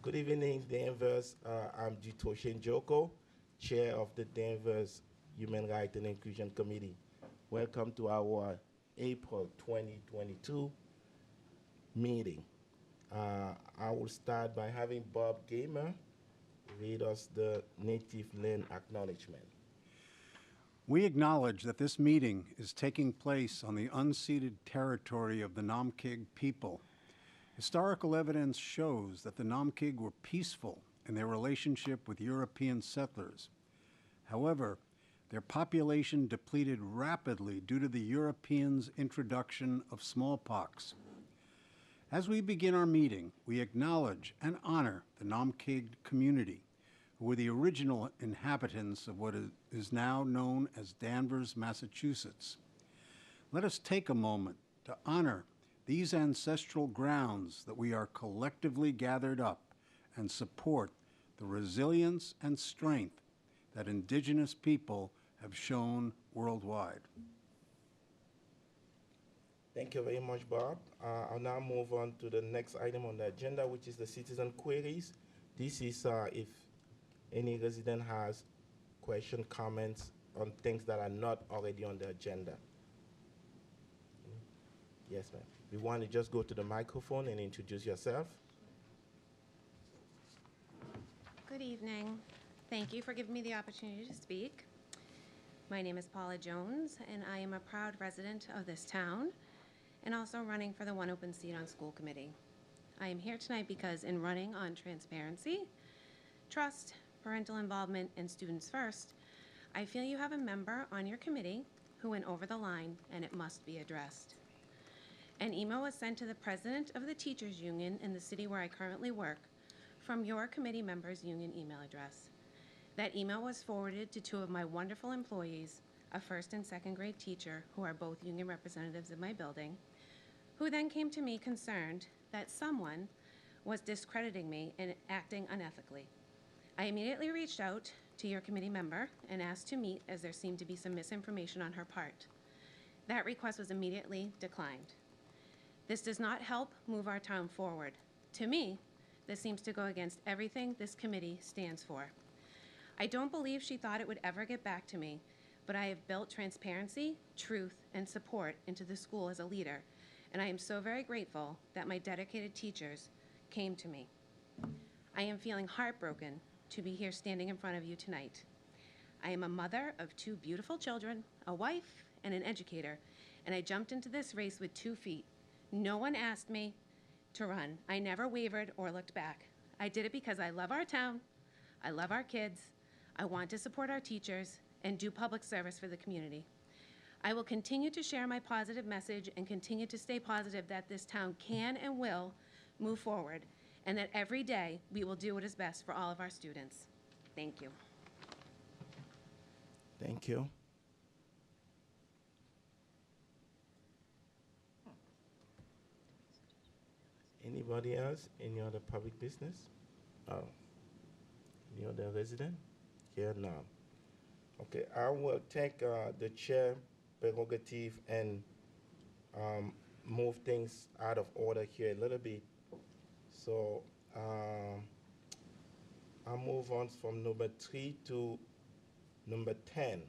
Good evening, Danvers. I'm Jitoshin Joko, Chair of the Danvers Human Rights and Inclusion Committee. Welcome to our April 2022 meeting. I will start by having Bob Gamer read us the Native Land Acknowledgement. We acknowledge that this meeting is taking place on the unceded territory of the Namkig people. Historical evidence shows that the Namkig were peaceful in their relationship with European settlers. However, their population depleted rapidly due to the Europeans' introduction of smallpox. As we begin our meeting, we acknowledge and honor the Namkig community, who were the original inhabitants of what is now known as Danvers, Massachusetts. Let us take a moment to honor these ancestral grounds that we are collectively gathered up and support the resilience and strength that Indigenous people have shown worldwide. Thank you very much, Bob. I'll now move on to the next item on the agenda, which is the citizen queries. This is if any resident has questions, comments on things that are not already on the agenda. Yes, ma'am. You want to just go to the microphone and introduce yourself? Good evening. Thank you for giving me the opportunity to speak. My name is Paula Jones, and I am a proud resident of this town and also running for the one open seat on school committee. I am here tonight because in running on transparency, trust, parental involvement, and students first, I feel you have a member on your committee who went over the line and it must be addressed. An email was sent to the president of the teachers union in the city where I currently work from your committee member's union email address. That email was forwarded to two of my wonderful employees, a first and second grade teacher who are both union representatives in my building, who then came to me concerned that someone was discrediting me and acting unethically. I immediately reached out to your committee member and asked to meet as there seemed to be some misinformation on her part. That request was immediately declined. This does not help move our town forward. To me, this seems to go against everything this committee stands for. I don't believe she thought it would ever get back to me, but I have built transparency, truth, and support into the school as a leader, and I am so very grateful that my dedicated teachers came to me. I am feeling heartbroken to be here standing in front of you tonight. I am a mother of two beautiful children, a wife, and an educator, and I jumped into this race with 2 feet. No one asked me to run. I never wavered or looked back. I did it because I love our town, I love our kids, I want to support our teachers, and do public service for the community. I will continue to share my positive message and continue to stay positive that this town can and will move forward, and that every day we will do what is best for all of our students. Thank you. Thank you. Anybody else? Any other public business? Oh. Any other resident? Here now. Okay, I will take the chair prerogative and move things out of order here a little bit. So I'll move on from number 3 to number 10,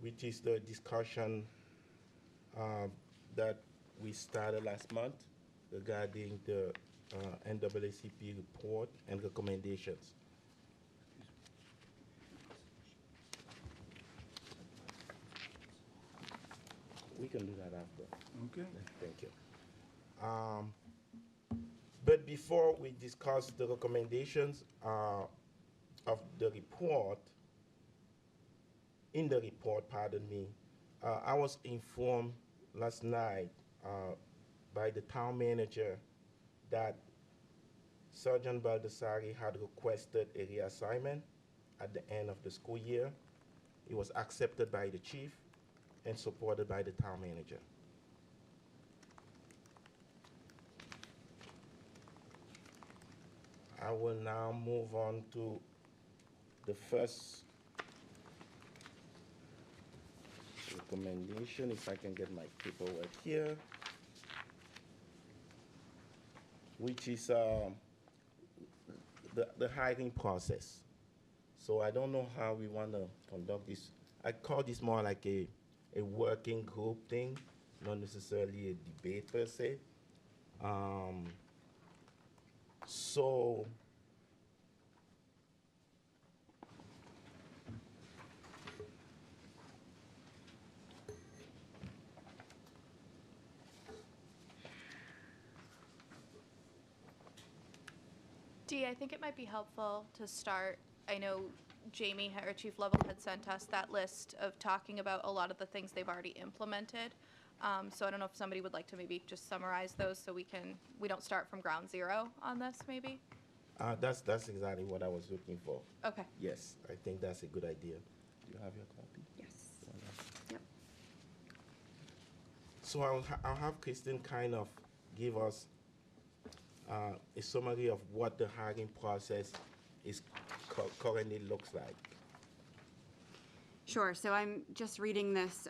which is the discussion that we started last month regarding the NAACP report and recommendations. We can do that after. Okay. Thank you. But before we discuss the recommendations of the report, in the report, pardon me, I was informed last night by the town manager that Sergeant Baldassari had requested a reassignment at the end of the school year. It was accepted by the chief and supported by the town manager. I will now move on to the first recommendation, if I can get my paperwork here, which is the hiring process. So I don't know how we want to conduct this. I call this more like a working group thing, not necessarily a debate per se. So Dee, I think it might be helpful to start. I know Jamie, our chief level, had sent us that list of talking about a lot of the things they've already implemented. So I don't know if somebody would like to maybe just summarize those so we don't start from ground zero on this, maybe? that's exactly what I was looking for. Okay. Yes, I think that's a good idea. Do you have your copy? Yes. Yep. So I'll have Kristen kind of give us a summary of what the hiring process is currently looks like. Sure. So I'm just reading this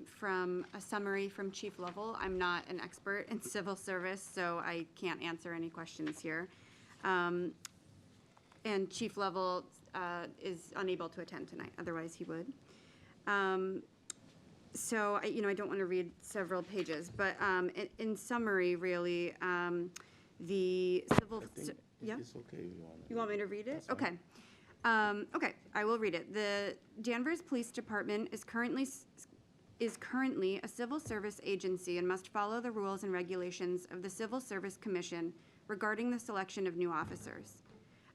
from a summary from Chief Lovell. I'm not an expert in civil service, so I can't answer any questions here. And Chief Lovell is unable to attend tonight. Otherwise, he would. So I don't want to read several pages, but in summary, really, the civil. Yeah. It's okay if you want. You want me to read it? That's Okay. fine. Okay, I will read it. The Danvers Police Department is currently a civil service agency and must follow the rules and regulations of the Civil Service Commission regarding the selection of new officers.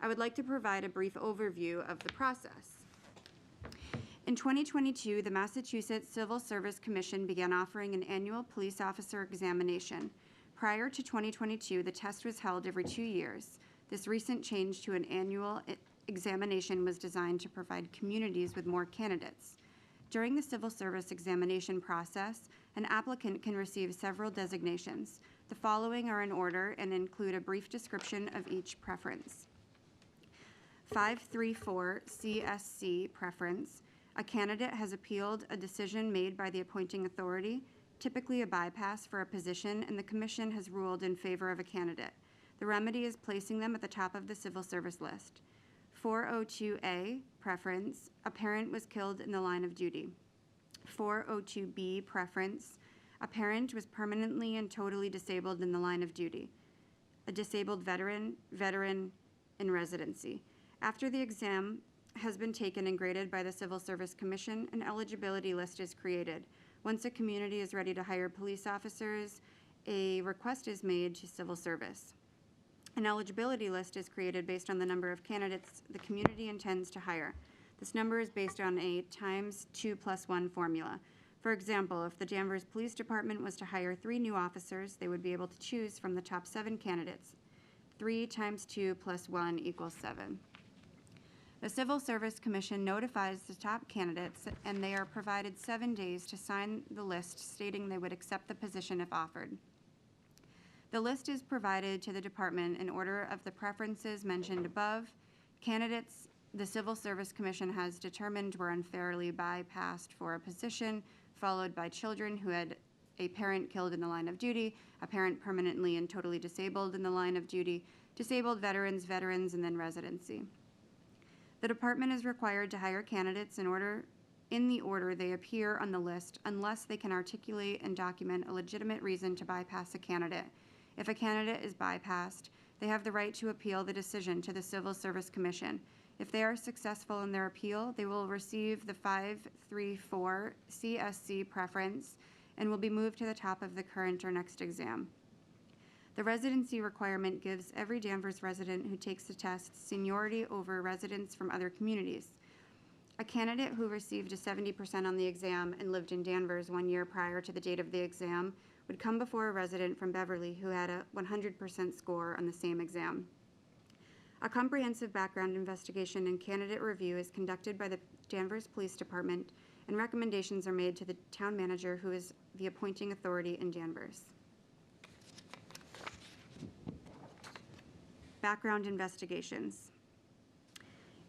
I would like to provide a brief overview of the process. In 2022, the Massachusetts Civil Service Commission began offering an annual police officer examination. Prior to 2022, the test was held every 2 years. This recent change to an annual examination was designed to provide communities with more candidates. During the civil service examination process, an applicant can receive several designations. The following are in order and include a brief description of each preference. 534 CSC preference. A candidate has appealed a decision made by the appointing authority, typically a bypass for a position, and the commission has ruled in favor of a candidate. The remedy is placing them at the top of the civil service list. 402A preference. A parent was killed in the line of duty. 402B preference. A parent was permanently and totally disabled in the line of duty. A disabled veteran in residency. After the exam has been taken and graded by the Civil Service Commission, an eligibility list is created. Once a community is ready to hire police officers, a request is made to civil service. An eligibility list is created based on the number of candidates the community intends to hire. This number is based on a ×2+1 formula. For example, if the Danvers Police Department was to hire 3 new officers, they would be able to choose from the top 7 candidates. 3 × 2 + 1 = 7. The Civil Service Commission notifies the top candidates, and they are provided 7 days to sign the list stating they would accept the position if offered. The list is provided to the department in order of the preferences mentioned above. Candidates the Civil Service Commission has determined were unfairly bypassed for a position, followed by children who had a parent killed in the line of duty, a parent permanently and totally disabled in the line of duty, disabled veterans, and then residency. The department is required to hire candidates in the order they appear on the list unless they can articulate and document a legitimate reason to bypass a candidate. If a candidate is bypassed, they have the right to appeal the decision to the Civil Service Commission. If they are successful in their appeal, they will receive the 534 CSC preference and will be moved to the top of the current or next exam. The residency requirement gives every Danvers resident who takes the test seniority over residents from other communities. A candidate who received a 70% on the exam and lived in Danvers 1 year prior to the date of the exam would come before a resident from Beverly who had a 100% score on the same exam. A comprehensive background investigation and candidate review is conducted by the Danvers Police Department, and recommendations are made to the town manager, who is the appointing authority in Danvers. Background investigations.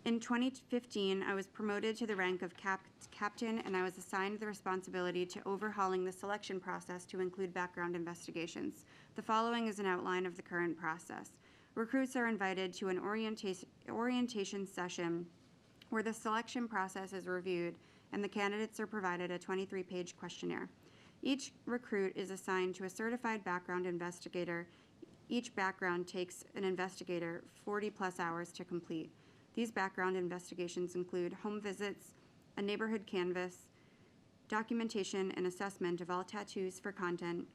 In 2015, I was promoted to the rank of captain, and I was assigned the responsibility to overhauling the selection process to include background investigations. The following is an outline of the current process. Recruits are invited to an orientation session where the selection process is reviewed and the candidates are provided a 23-page questionnaire. Each recruit is assigned to a certified background investigator. Each background takes an investigator 40+ hours to complete. These background investigations include home visits, a neighborhood canvass, documentation and assessment of all tattoos for content,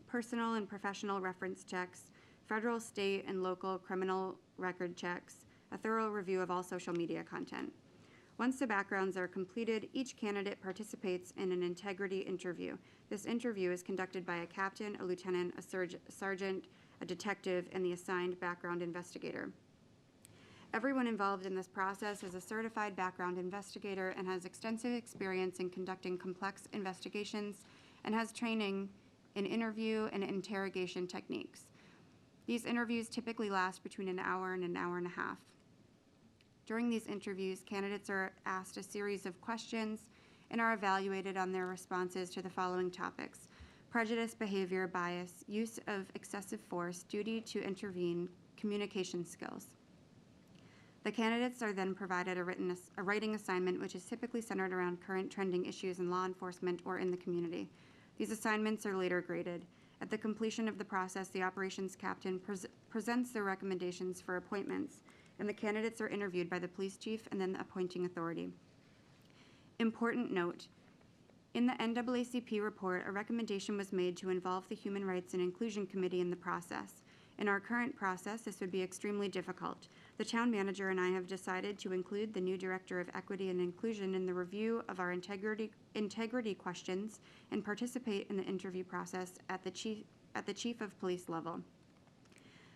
personal and professional reference checks, federal, state, and local criminal record checks, a thorough review of all social media content. Once the backgrounds are completed, each candidate participates in an integrity interview. This interview is conducted by a captain, a lieutenant, a sergeant, a detective, and the assigned background investigator. Everyone involved in this process is a certified background investigator and has extensive experience in conducting complex investigations and has training in interview and interrogation techniques. These interviews typically last between an hour and an hour and a half. During these interviews, candidates are asked a series of questions and are evaluated on their responses to the following topics: prejudice, behavior, bias, use of excessive force, duty to intervene, communication skills. The candidates are then provided a writing assignment, which is typically centered around current trending issues in law enforcement or in the community. These assignments are later graded. At the completion of the process, the operations captain presents their recommendations for appointments, and the candidates are interviewed by the police chief and then the appointing authority. Important note: in the NAACP report, a recommendation was made to involve the Human Rights and Inclusion Committee in the process. In our current process, this would be extremely difficult. The town manager and I have decided to include the new Director of Equity and Inclusion in the review of our integrity questions and participate in the interview process at the Chief of Police level.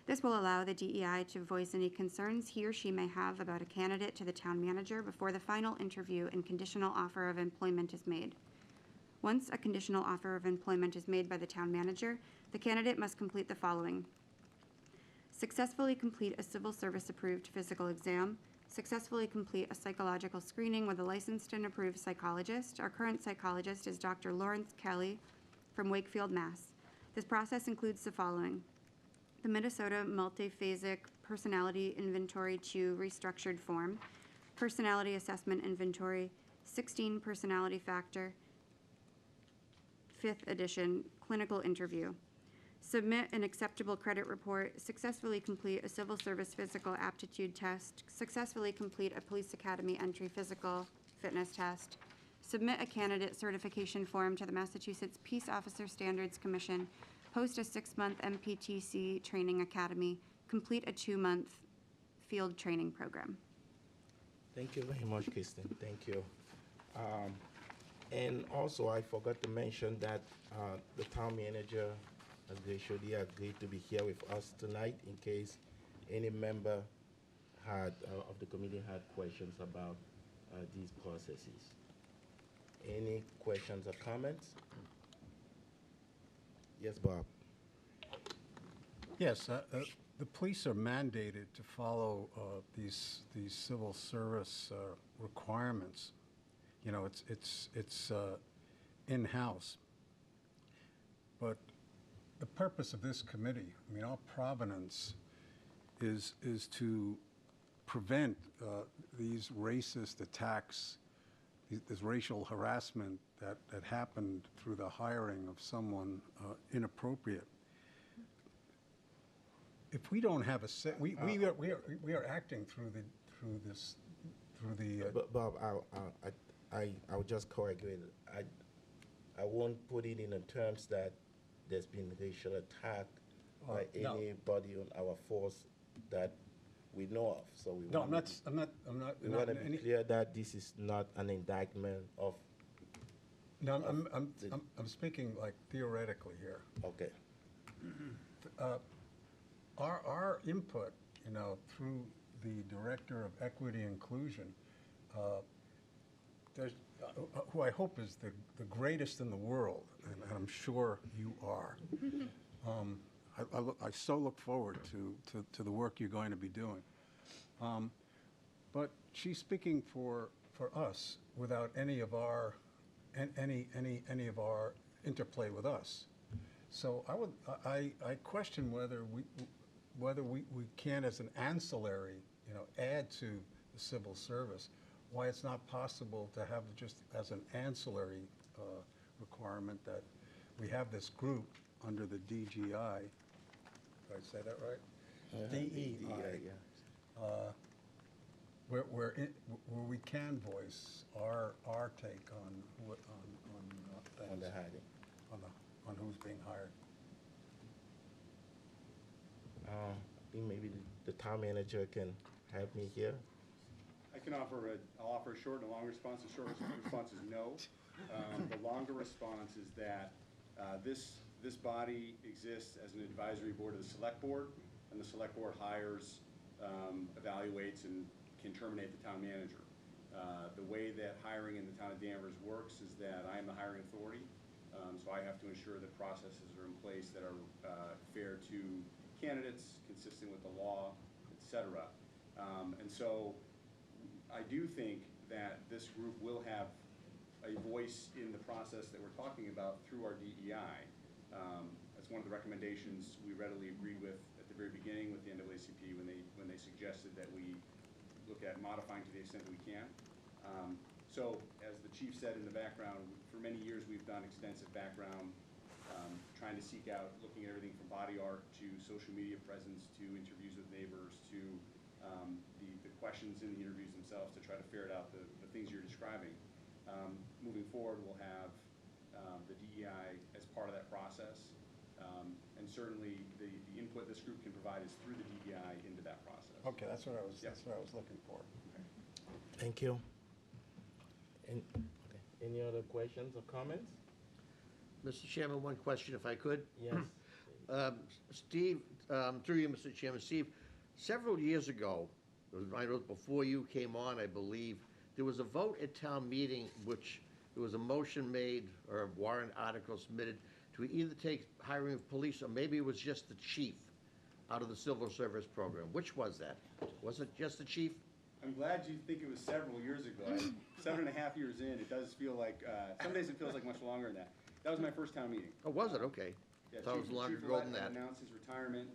This will allow the DEI to voice any concerns he or she may have about a candidate to the town manager before the final interview and conditional offer of employment is made. Once a conditional offer of employment is made by the town manager, the candidate must complete the following: successfully complete a civil service approved physical exam, successfully complete a psychological screening with a licensed and approved psychologist. Our current psychologist is Dr. Lawrence Kelly from Wakefield, Mass. This process includes the following: the Minnesota Multiphasic Personality Inventory 2 restructured form, Personality Assessment Inventory, 16 Personality Factor, 5th edition, clinical interview. Submit an acceptable credit report, successfully complete a civil service physical aptitude test, successfully complete a police academy entry physical fitness test, submit a candidate certification form to the Massachusetts Peace Officer Standards Commission, post a 6-month MPTC training academy, complete a 2-month field training program. Thank you very much, Kristen. Thank you. And also, I forgot to mention that the town manager agreed to be here with us tonight in case any member of the committee had questions about these processes. Any questions or comments? Yes, Bob. Yes, the police are mandated to follow these civil service requirements. You know, it's in-house. But the purpose of this committee, I mean, our provenance is to prevent these racist attacks, this racial harassment that happened through the hiring of someone inappropriate. If we don't have a we are acting through the. But Bob, I'll just correct you. I won't put it in the terms that there's been racial attack by anybody on our force that we know of. So we No, want I'm not. we want to be clear that this is not an indictment of. No, I'm speaking like theoretically here. Okay. Our input, you know, through the Director of Equity and Inclusion, who I hope is the greatest in the world, and I'm sure you are. I so look forward to the work you're going to be doing. But she's speaking for us without any of our interplay with us. So I question whether whether we can, as an ancillary, add to the civil service, why it's not possible to have just as an ancillary requirement that we have this group under the DGI. Did I say that right? DEI. Yeah. Where we can voice our take on things, On the hiding. on who's being hired. I think maybe the town manager can help me here. I'll offer a short and a long response. The short response is no. The longer response is that this body exists as an advisory board of the select board, and the select board hires, evaluates, and can terminate the town manager. The way that hiring in the town of Danvers works is that I am the hiring authority, so I have to ensure that processes are in place that are fair to candidates, consistent with the law, etc. And so I do think that this group will have a voice in the process that we're talking about through our DEI. That's one of the recommendations we readily agreed with at the very beginning with the NAACP when they suggested that we look at modifying to the extent that we can. So as the chief said in the background, for many years we've done extensive background, trying to seek out, looking at everything from body art to social media presence to interviews with neighbors to the questions in the interviews themselves to try to ferret out the things you're describing. Moving forward, we'll have the DEI as part of that process, and certainly the input this group can provide is through the DEI into that process. Okay, that's what I was. Yep. That's what I was looking for. Thank you. Okay. Any other questions or comments? Mr. Chairman, one question if I could. Yes. Steve, through you, Mr. Chairman, Steve, several years ago, I know before you came on, I believe, there was a vote at town meeting which there was a motion made or a warrant article submitted to either take hiring of police or maybe it was just the chief out of the civil service program. Which was that? Was it just the chief? I'm glad you think it was several years ago. 7.5 years in, it does feel like, some days it feels like much longer than that. That was my first town meeting. Oh, was it? Okay. Yeah, Thought it was longer ago than that. Announced his retirement,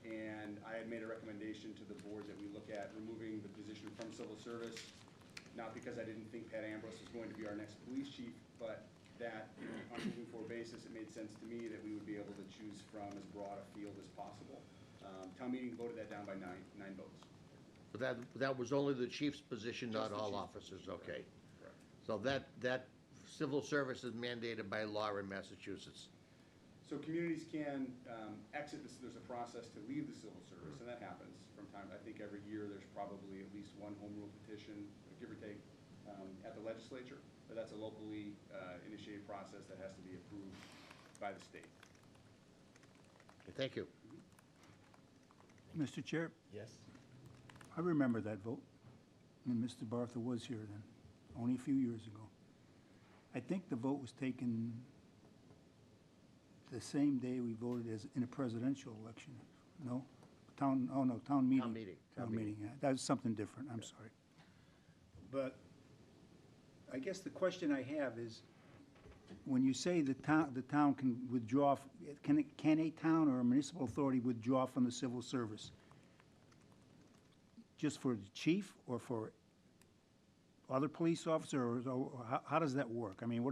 and I had made a recommendation to the board that we look at removing the position from civil service, not because I didn't think Pat Ambrose was going to be our next police chief, but that on a moving forward basis, it made sense to me that we would be able to choose from as broad a field as possible. Town meeting voted that down by nine votes. But that was only the chief's position, Just not the all chief's officers, position, okay. Correct. So that civil service is mandated by law in Massachusetts. So communities can exit this, there's a process to leave the civil service, and that happens from time, I think every year there's probably at least one home rule petition, give or take, at the legislature, but that's a locally initiated process that has to be approved by the state. Okay, thank you. Mr. Chair, Yes. I remember that vote, and Mr. Bartha was here then, only a few years ago. I think the vote was taken the same day we voted as in a presidential election. No? Town meeting. Town meeting. Town meeting, yeah. That was something different, I'm sorry. But I guess the question I have is, when you say the town can withdraw, can a town or a municipal authority withdraw from the civil service? Just for the chief or for other police officers, or how does that work? I mean,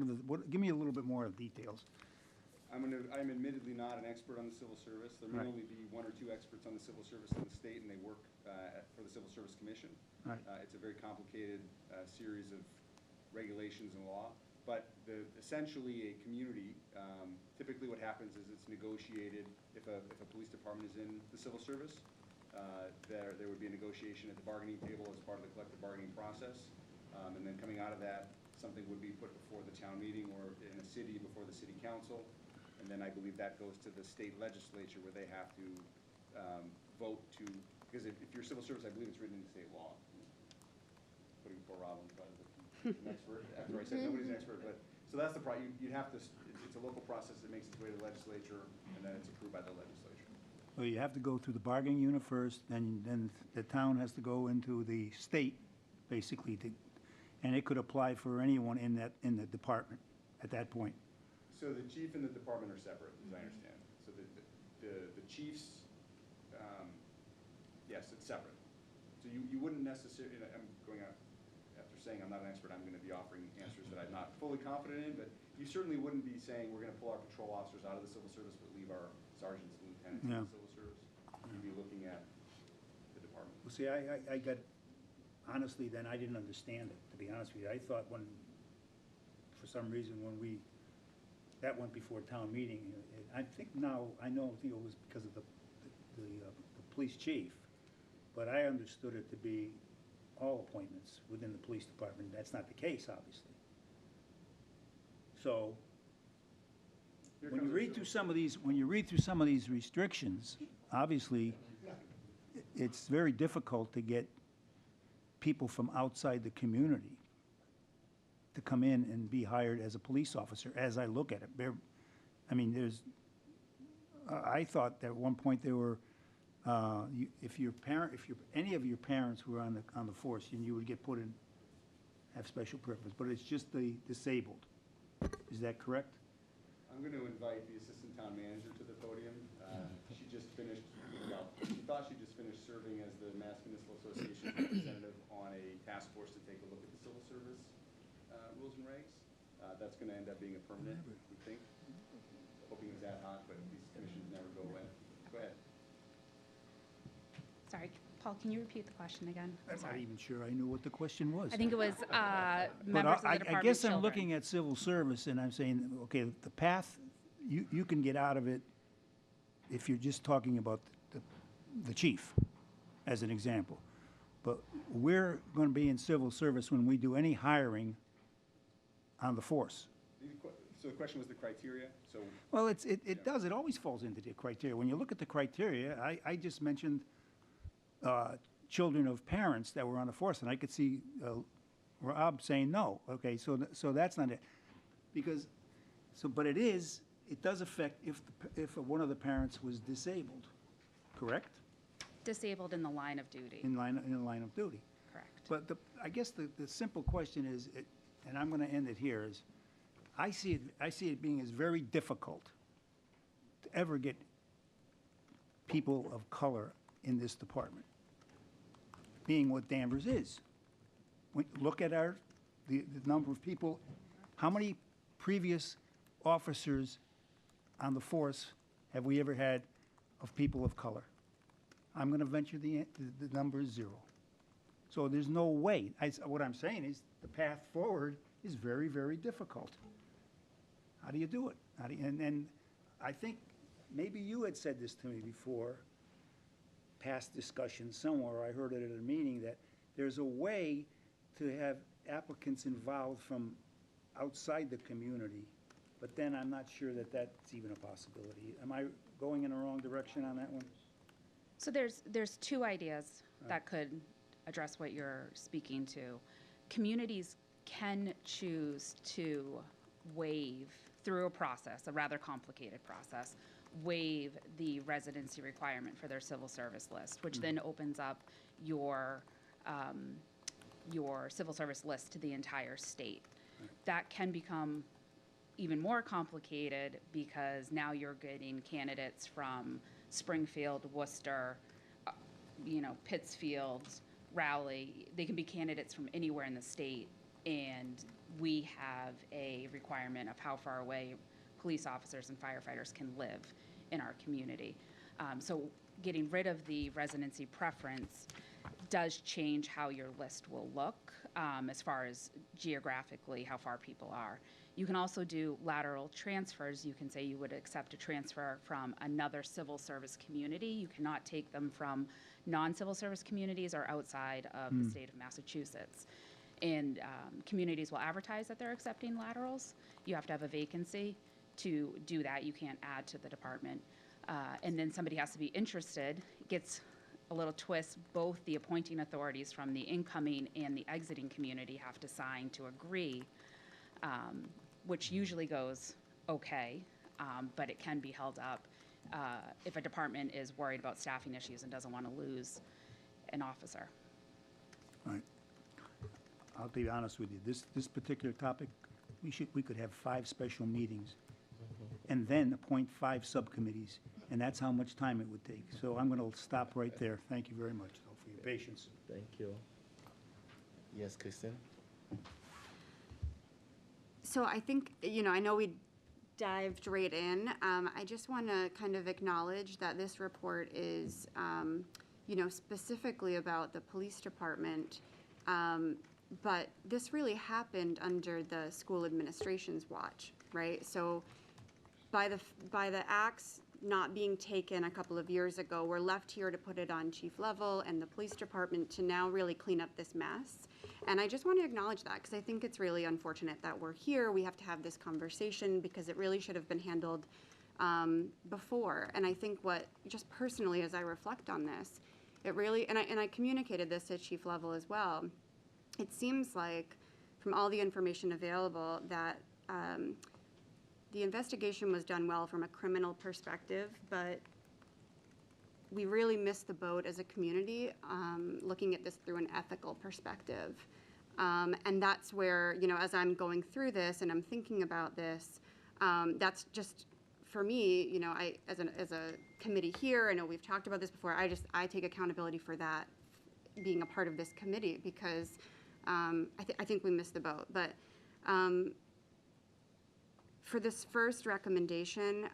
give me a little bit more of details. I'm admittedly not an expert on the civil service. There may Right. only be one or two experts on the civil service in the state, and they work for the Civil Service Commission. Right. It's a very complicated series of regulations and law. But essentially, a community, typically what happens is it's negotiated, if a police department is in the civil service, there would be a negotiation at the bargaining table as part of the collective bargaining process. And then coming out of that, something would be put before the town meeting or in a city before the city council. And then I believe that goes to the state legislature where they have to vote to, because if you're civil service, I believe it's written into state law. Putting poor Robin, an expert, after I said nobody's an expert, but, so that's the problem. You'd have to, it's a local process that makes its way to the legislature, and then it's approved by the legislature. Well, you have to go through the bargaining unit first, then the town has to go into the state, basically, and it could apply for anyone in the department at that point. So the chief and the department are separate, as I understand. So the chief's Yes, it's separate. So you wouldn't necessarily, I'm going out, after saying I'm not an expert, I'm gonna be offering answers that I'm not fully confident in, but you certainly wouldn't be saying we're gonna pull our patrol officers out of the civil service, but leave our sergeants and lieutenants in Yeah. the civil service. You'd be looking at the department. Well, see, I got, honestly, then I didn't understand it, to be honest with you. I thought when, for some reason, that went before town meeting, I think now, I think it was because of the police chief, but I understood it to be all appointments within the police department. That's not the case, obviously. So, when you read through some of these restrictions, obviously, it's very difficult to get people from outside the community to come in and be hired as a police officer, as I look at it. I thought that at one point there were, if any of your parents were on the force, then you would get put in, have special preference, but it's just the disabled. Is that correct? I'm going to invite the assistant town manager to the podium. She just finished, she thought she just finished serving as the Mass Municipal Association representative on a task force to take a look at the civil service rules and regs. That's going to end up being a permanent, we think. Hoping it was ad hoc, but these commissions never go away. Go ahead. Sorry, Paul, can you repeat the question again? I'm not Sorry. even sure I knew what the question was. I think it was But members of the Department I guess of I'm Children. looking at civil service and I'm saying, okay, the path, you can get out of it if you're just talking about the chief, as an example. But we're going to be in civil service when we do any hiring on the force. So the question was the criteria? So Well, it does, it always falls into the criteria. When you look at the criteria, I just mentioned children of parents that were on the force, and I could see Rob saying no. Okay, so that's not it. Because, but it does affect if one of the parents was disabled, correct? Disabled in the line of duty. In line of duty. Correct. But I guess the simple question is, and I'm going to end it here, is I see it being as very difficult to ever get people of color in this department, being what Danvers is. Look at the number of people, how many previous officers on the force have we ever had of people of color? I'm going to venture the number is 0. So there's no way. What I'm saying is the path forward is very, very difficult. How do you do it? And I think maybe you had said this to me before, past discussion somewhere, I heard it at a meeting, that there's a way to have applicants involved from outside the community, but then I'm not sure that that's even a possibility. Am I going in the wrong direction on that one? So there's two ideas that could address what you're speaking to. Communities can choose to waive, through a process, a rather complicated process, waive the residency requirement for their civil service list, which then opens up your civil service list to the entire state. That can become even more complicated because now you're getting candidates from Springfield, Worcester, Pittsfield, Raleigh. They can be candidates from anywhere in the state, and we have a requirement of how far away police officers and firefighters can live in our community. So getting rid of the residency preference does change how your list will look as far as geographically how far people are. You can also do lateral transfers. You can say you would accept a transfer from another civil service community. You cannot take them from non-civil service communities or outside of the state of Massachusetts. And communities will advertise that they're accepting laterals. You have to have a vacancy to do that. You can't add to the department. And then somebody has to be interested. It gets a little twist. Both the appointing authorities from the incoming and the exiting community have to sign to agree, which usually goes okay, but it can be held up if a department is worried about staffing issues and doesn't want to lose an officer. All right. I'll be honest with you, this particular topic, we could have 5 special meetings and then appoint 5 subcommittees And that's how much time it would take. So I'm going to stop right there. Thank you very much, though, for your patience. Thank you. Yes, Kristen? So I think, I know we dived right in. I just want to kind of acknowledge that this report is, specifically about the police department. But this really happened under the school administration's watch, right? So by the acts not being taken a couple of years ago, we're left here to put it on chief level and the police department to now really clean up this mess. And I just want to acknowledge that because I think it's really unfortunate that we're here. We have to have this conversation because it really should have been handled before. And I think just personally, as I reflect on this, it really, and I communicated this at chief level as well, it seems like from all the information available that the investigation was done well from a criminal perspective, but we really missed the boat as a community looking at this through an ethical perspective. And that's where, as I'm going through this and I'm thinking about this, that's just, for me, as a committee here, I know we've talked about this before, I take accountability for that being a part of this committee because I think we missed the boat. But for this first recommendation,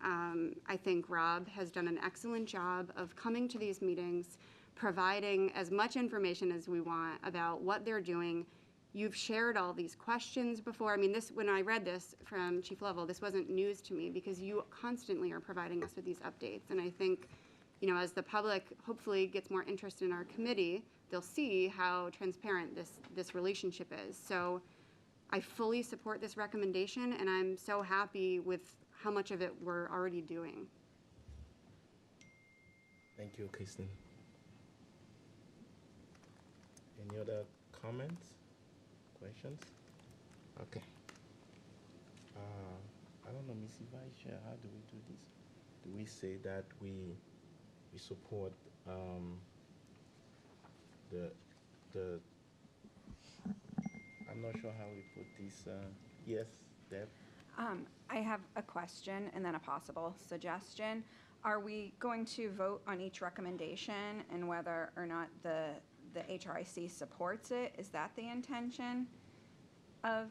I think Rob has done an excellent job of coming to these meetings, providing as much information as we want about what they're doing. You've shared all these questions before. I mean, when I read this from chief level, this wasn't news to me because you constantly are providing us with these updates. And I think, as the public hopefully gets more interest in our committee, they'll see how transparent this relationship is. So I fully support this recommendation, and I'm so happy with how much of it we're already doing. Thank you, Kristen. Any other comments, questions? Okay. I don't know, Missy Vice Chair, how do we do this? Do we say that we support the I'm not sure how we put this. Yes, Deb? I have a question and then a possible suggestion. Are we going to vote on each recommendation and whether or not the HRIC supports it? Is that the intention of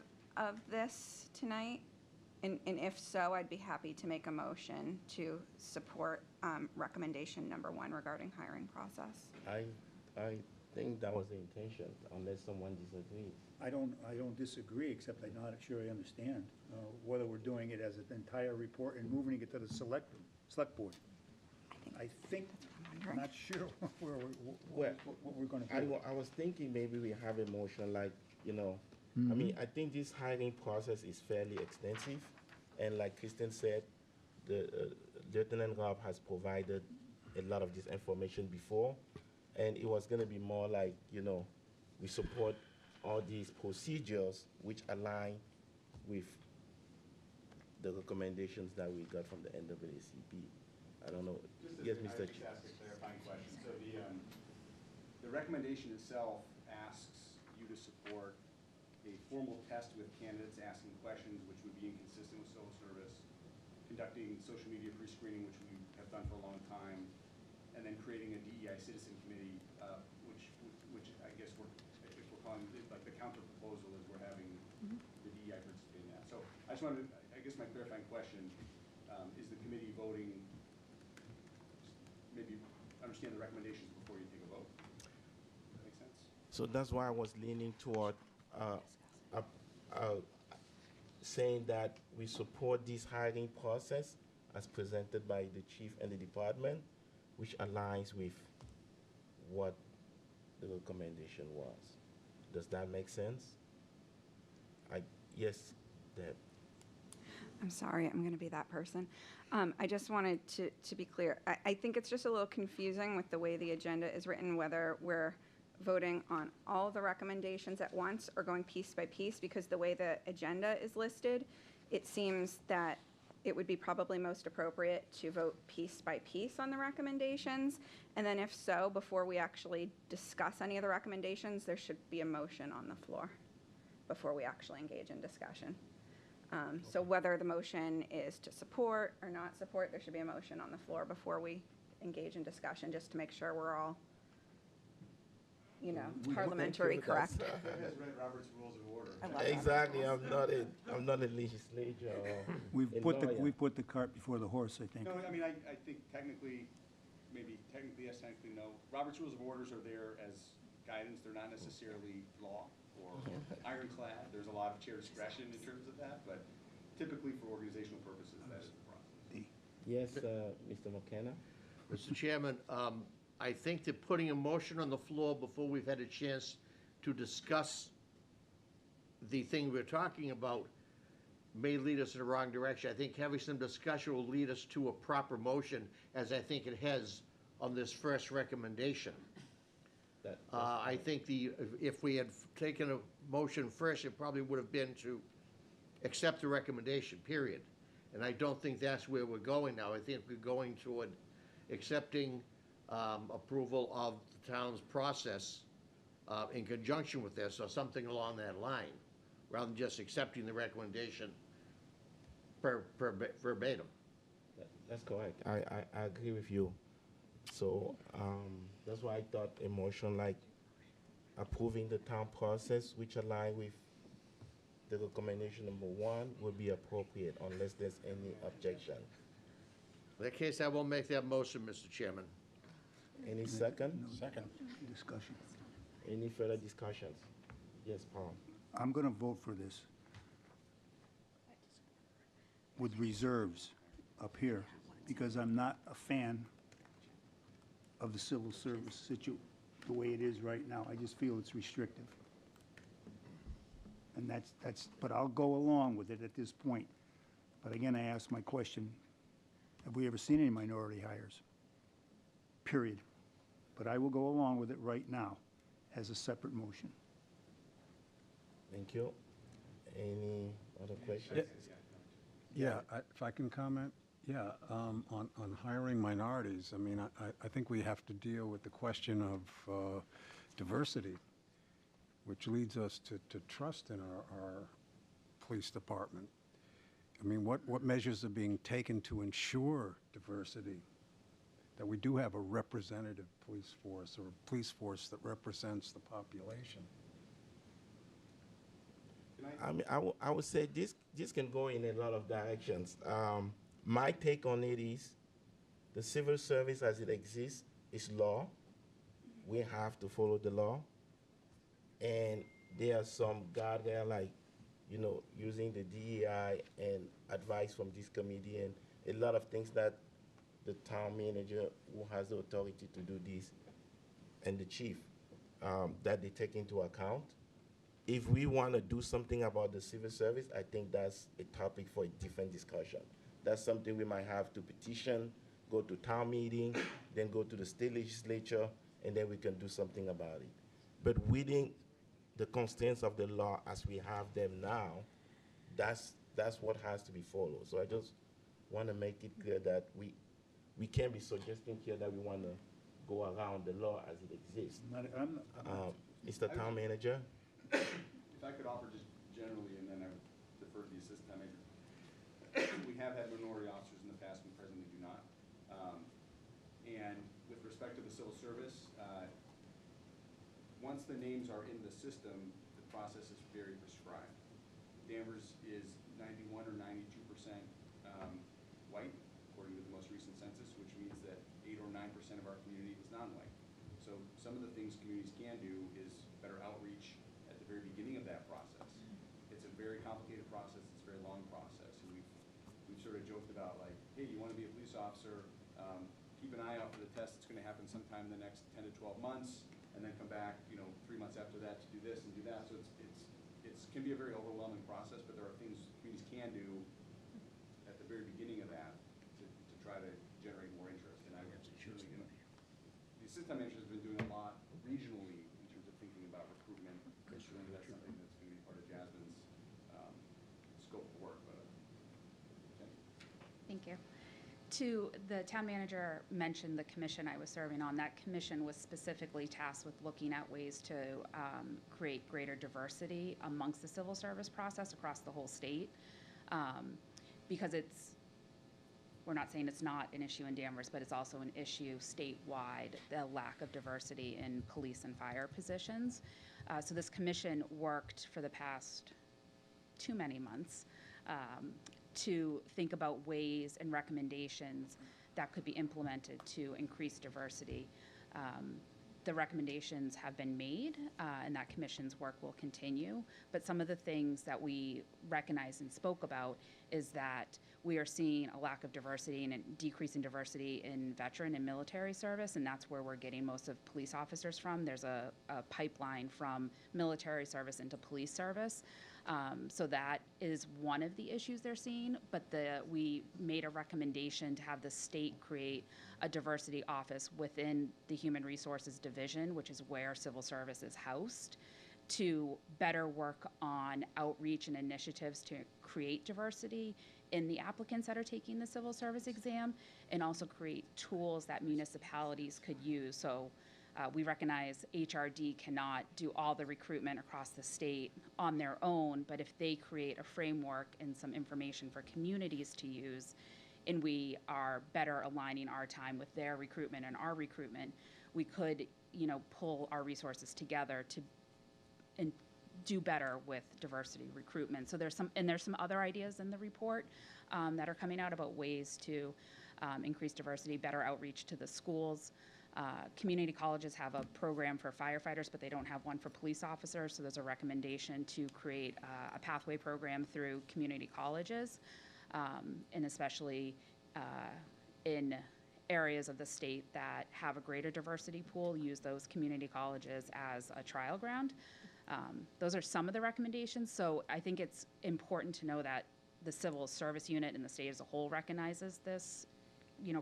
this tonight? And if so, I'd be happy to make a motion to support recommendation number 1 regarding hiring process. I think that was the intention, unless someone disagrees. I don't disagree, except I'm not sure I understand whether we're doing it as an entire report and moving it to the select board. I think I'm not sure what we're going to do. I was thinking maybe we have a motion like, I mean, I think this hiring process is fairly extensive. And like Kristen said, the Lieutenant Rob has provided a lot of this information before. And it was going to be more like, we support all these procedures which align with the recommendations that we got from the NAACP. I don't know. Yes, Mr. Just ask a clarifying question. So the recommendation itself asks you to support a formal test with candidates asking questions which would be inconsistent with civil service, conducting social media pre-screening, which we have done for a long time, and then creating a DEI citizen committee, which I guess if we're calling it like the counter proposal is we're having the DEI participate in that. So I just wanted to, I guess my clarifying question, is the committee voting, maybe understand the recommendations before you take a vote? Does that make sense? So that's why I was leaning toward saying that we support this hiring process as presented by the chief and the department, which aligns with what the recommendation was. Does that make sense? Yes, Deb. I'm sorry, I'm going to be that person. I just wanted to be clear. I think it's just a little confusing with the way the agenda is written, whether we're voting on all the recommendations at once or going piece by piece, because the way the agenda is listed, it seems that it would be probably most appropriate to vote piece by piece on the recommendations. And then if so, before we actually discuss any of the recommendations, there should be a motion on the floor before we actually engage in discussion. So whether the motion is to support or not support, there should be a motion on the floor before we engage in discussion, just to make sure we're all, you know, parliamentary correct. Who has read Robert's Rules of Order? I love that. Exactly, I'm not a legislator or We've a put lawyer. the cart before the horse, I think. No, I mean, I think technically, maybe technically yes, technically no. Robert's Rules of Orders are there as guidance. They're not necessarily law or ironclad. There's a lot of chair discretion in terms of that, but typically for organizational purposes, that is the process. Yes, Mr. McKenna? Mr. Chairman, I think that putting a motion on the floor before we've had a chance to discuss the thing we're talking about may lead us in the wrong direction. I think having some discussion will lead us to a proper motion, as I think it has on this first recommendation. I think if we had taken a motion first, it probably would have been to accept the recommendation, period. And I don't think that's where we're going now. I think we're going toward accepting approval of the town's process in conjunction with this, or something along that line, rather than just accepting the recommendation verbatim. That's correct. I agree with you. So that's why I thought a motion like approving the town process, which align with the recommendation number 1, would be appropriate unless there's any objection. In that case, I will make that motion, Mr. Chairman. Any second? Second. Discussion. Any further discussions? Yes, Paul. I'm going to vote for this with reserves up here, because I'm not a fan of the civil service the way it is right now. I just feel it's restrictive. And but I'll go along with it at this point. But again, I ask my question, have we ever seen any minority hires? Period. But I will go along with it right now as a separate motion. Thank you. Any other questions? Yeah, if I can comment? Yeah, on hiring minorities, I mean, I think we have to deal with the question of diversity, which leads us to trust in our police department. I mean, what measures are being taken to ensure diversity, that we do have a representative police force, or a police force that represents the population? I mean, I would say this can go in a lot of directions. My take on it is the civil service as it exists is law. We have to follow the law. And there are some guardrails, like, you know, using the DEI and advice from this committee and a lot of things that the town manager, who has the authority to do this, and the chief, that they take into account. If we want to do something about the civil service, I think that's a topic for a different discussion. That's something we might have to petition, go to town meeting, then go to the state legislature, and then we can do something about it. But within the constraints of the law as we have them now, that's what has to be followed. So I just want to make it clear that we can't be suggesting here that we want to go around the law as it exists. Mr. Town Manager? If I could offer just generally, and then I would defer to the assistant town manager. We have had minority officers in the past, we presently do not. And with respect to the civil service, once the names are in the system, the process is very prescribed. Danvers is 91 or 92% white, according to the most recent census, which means that 8 or 9% of our community is non-white. So some of the things communities can do is better outreach at the very beginning of that process. It's a very complicated process, it's a very long process. And we've sort of joked about, like, hey, you want to be a police officer, keep an eye out for the test that's going to happen sometime in the next 10 to 12 months, and then come back, 3 months after that to do this and do that. So it can be a very overwhelming process, but there are things communities can do at the very beginning of that to try to generate more interest. And I would really, the assistant manager has been doing a lot regionally in terms of thinking about recruitment. Certainly that's something that's going to be part of Jasmine's scope of work. But Thank you. The town manager mentioned the commission I was serving on. That commission was specifically tasked with looking at ways to create greater diversity amongst the civil service process across the whole state. because we're not saying it's not an issue in Danvers, but it's also an issue statewide, the lack of diversity in police and fire positions. So this commission worked for the past too many months to think about ways and recommendations that could be implemented to increase diversity. The recommendations have been made, and that commission's work will continue. But some of the things that we recognized and spoke about is that we are seeing a lack of diversity and a decrease in diversity in veteran and military service, and that's where we're getting most of police officers from. There's a pipeline from military service into police service. So that is one of the issues they're seeing, but we made a recommendation to have the state create a diversity office within the Human Resources Division, which is where civil service is housed, to better work on outreach and initiatives to create diversity in the applicants that are taking the civil service exam, and also create tools that municipalities could use. So we recognize HRD cannot do all the recruitment across the state on their own, but if they create a framework and some information for communities to use, and we are better aligning our time with their recruitment and our recruitment, we could, pull our resources together and do better with diversity recruitment. So there's some other ideas in the report that are coming out about ways to increase diversity, better outreach to the schools. Community colleges have a program for firefighters, but they don't have one for police officers, so there's a recommendation to create a pathway program through community colleges, and especially in areas of the state that have a greater diversity pool, use those community colleges as a trial ground. Those are some of the recommendations, so I think it's important to know that the civil service unit and the state as a whole recognizes this,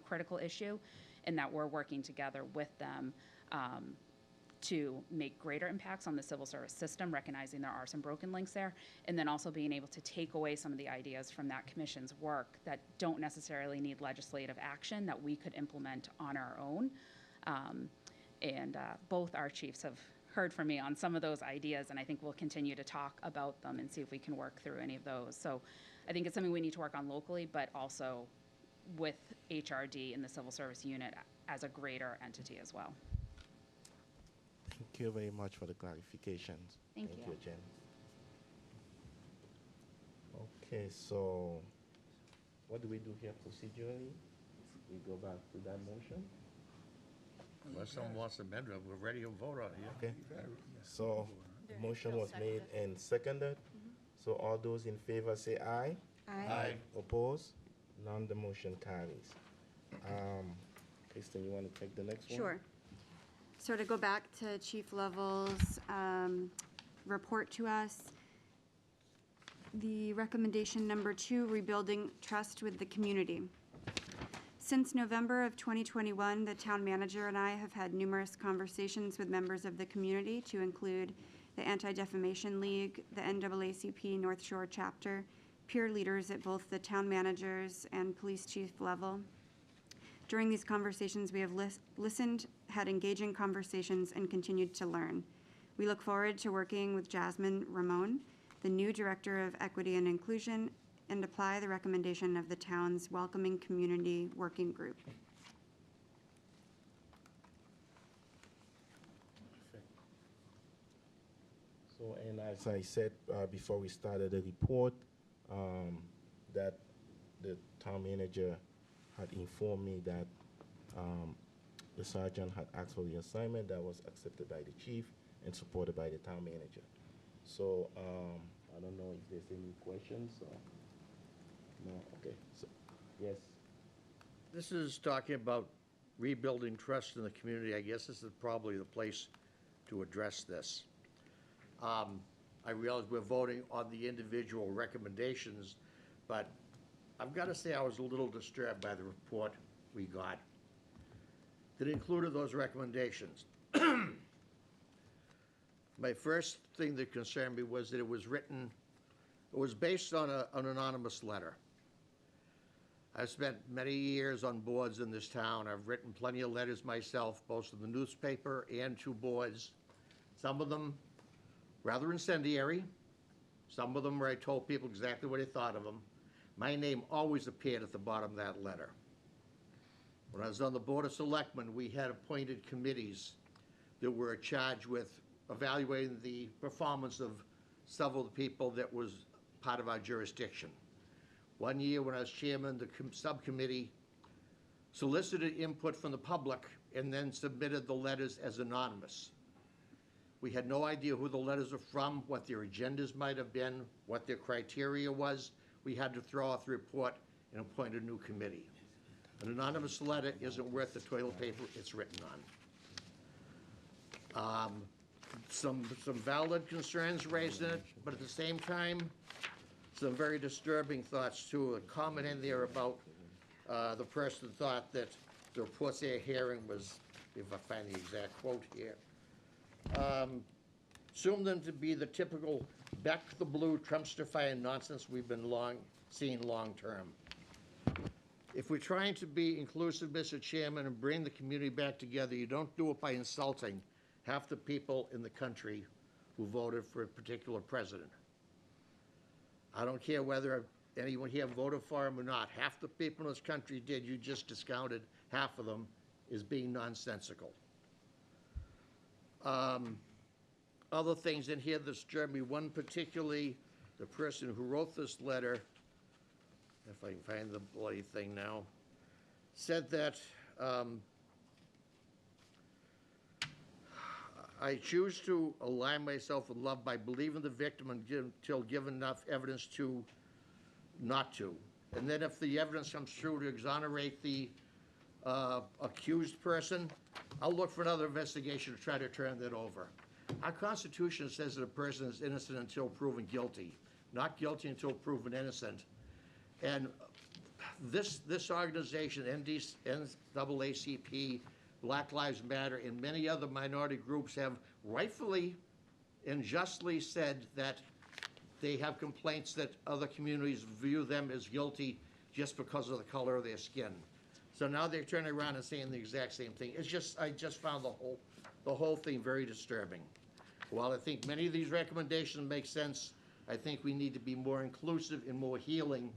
critical issue, and that we're working together with them to make greater impacts on the civil service system, recognizing there are some broken links there, and then also being able to take away some of the ideas from that commission's work that don't necessarily need legislative action that we could implement on our own. And both our chiefs have heard from me on some of those ideas, and I think we'll continue to talk about them and see if we can work through any of those. So I think it's something we need to work on locally, but also with HRD and the civil service unit as a greater entity as well. Thank you very much for the clarifications. Thank you. Jen. Okay, so what do we do here procedurally? We go back to that motion? Unless someone wants to amend it, we're ready to vote on it, yeah. Okay, so the motion was made and seconded. So all those in favor say aye. Aye. Oppose? None, the motion carries. Kristen, you want to take the next one? Sure. So to go back to Chief Lovell's report to us, the recommendation number 2, rebuilding trust with the community. Since November of 2021, the town manager and I have had numerous conversations with members of the community, to include the Anti-Defamation League, the NAACP North Shore chapter, peer leaders at both the town managers and police chief level. During these conversations, we have listened, had engaging conversations, and continued to learn. We look forward to working with Jasmine Ramon, the new Director of Equity and Inclusion, and apply the recommendation of the town's Welcoming Community Working Group. So, and as I said before we started the report, that the town manager had informed me that the sergeant had asked for the assignment that was accepted by the chief and supported by the town manager. So I don't know if there's any questions. Or no, okay. So, yes. This is talking about rebuilding trust in the community. I guess this is probably the place to address this. I realize we're voting on the individual recommendations, but I've got to say I was a little disturbed by the report we got that included those recommendations. My first thing that concerned me was that it was based on an anonymous letter. I've spent many years on boards in this town. I've written plenty of letters myself, both to the newspaper and to boards. Some of them rather incendiary. Some of them where I told people exactly what I thought of them. my name always appeared at the bottom of that letter. When I was on the Board of Selectmen, we had appointed committees that were charged with evaluating the performance of several of the people that was part of our jurisdiction. One year when I was chairman, the subcommittee solicited input from the public and then submitted the letters as anonymous. We had no idea who the letters were from, what their agendas might have been, what their criteria was. We had to throw out the report and appoint a new committee. An anonymous letter isn't worth the toilet paper it's written on. Some valid concerns raised in it, but at the same time, some very disturbing thoughts too. A comment in there about the person thought that the reports they're hearing was, if I find the exact quote here, assume them to be the typical back the blue Trumpster-fire nonsense we've been seeing long term. If we're trying to be inclusive, Mr. Chairman, and bring the community back together, you don't do it by insulting half the people in the country who voted for a particular president. I don't care whether anyone here voted for him or not. Half the people in this country did. You just discounted half of them as being nonsensical. Other things in here that disturb me, one particularly, the person who wrote this letter, if I can find the bloody thing now, said that I choose to align myself with love by believing the victim until given enough evidence to not to. And then if the evidence comes through to exonerate the accused person, I'll look for another investigation to try to turn that over. Our Constitution says that a person is innocent until proven guilty, not guilty until proven innocent. And this organization, NAACP, Black Lives Matter, and many other minority groups have rightfully and justly said that they have complaints that other communities view them as guilty just because of the color of their skin. So now they're turning around and saying the exact same thing. It's just, I just found the whole thing very disturbing. While I think many of these recommendations make sense, I think we need to be more inclusive and more healing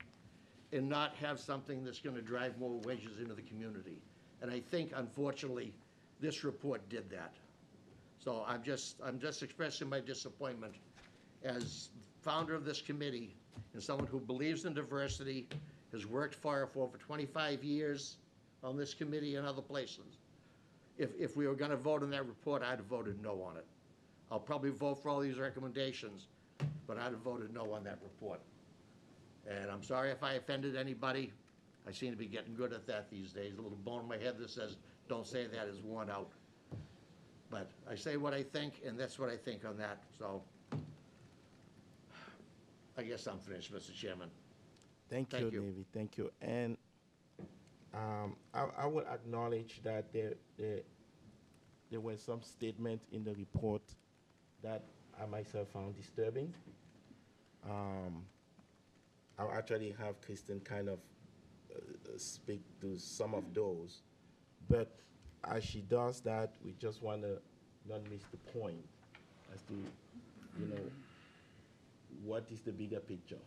and not have something that's going to drive more wedges into the community. And I think, unfortunately, this report did that. So I'm just expressing my disappointment as founder of this committee and someone who believes in diversity, has worked for over 25 years on this committee and other places. If we were going to vote on that report, I'd have voted no on it. I'll probably vote for all these recommendations, but I'd have voted no on that report. And I'm sorry if I offended anybody. I seem to be getting good at that these days. A little bone in my head that says, don't say that, is worn out. But I say what I think, and that's what I think on that. So I guess I'm finished, Mr. Chairman. Thank you, Davey. Thank you. And I would acknowledge that there were some statements in the report that I myself found disturbing. I'll actually have Kristen kind of speak to some of those. But as she does that, we just want to not miss the point as to, what is the bigger picture.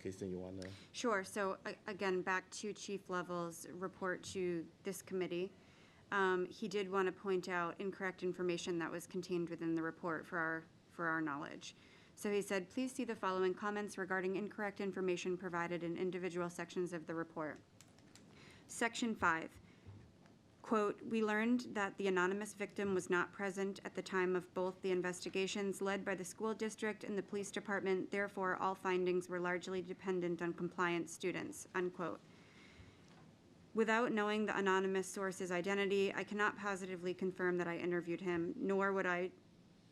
Kristen, you want to? Sure. So again, back to Chief Level's report to this committee. He did want to point out incorrect information that was contained within the report for our knowledge. So he said, please see the following comments regarding incorrect information provided in individual sections of the report. Section 5, quote, we learned that the anonymous victim was not present at the time of both the investigations led by the school district and the police department. Therefore, all findings were largely dependent on compliant students, unquote. Without knowing the anonymous source's identity, I cannot positively confirm that I interviewed him, nor would I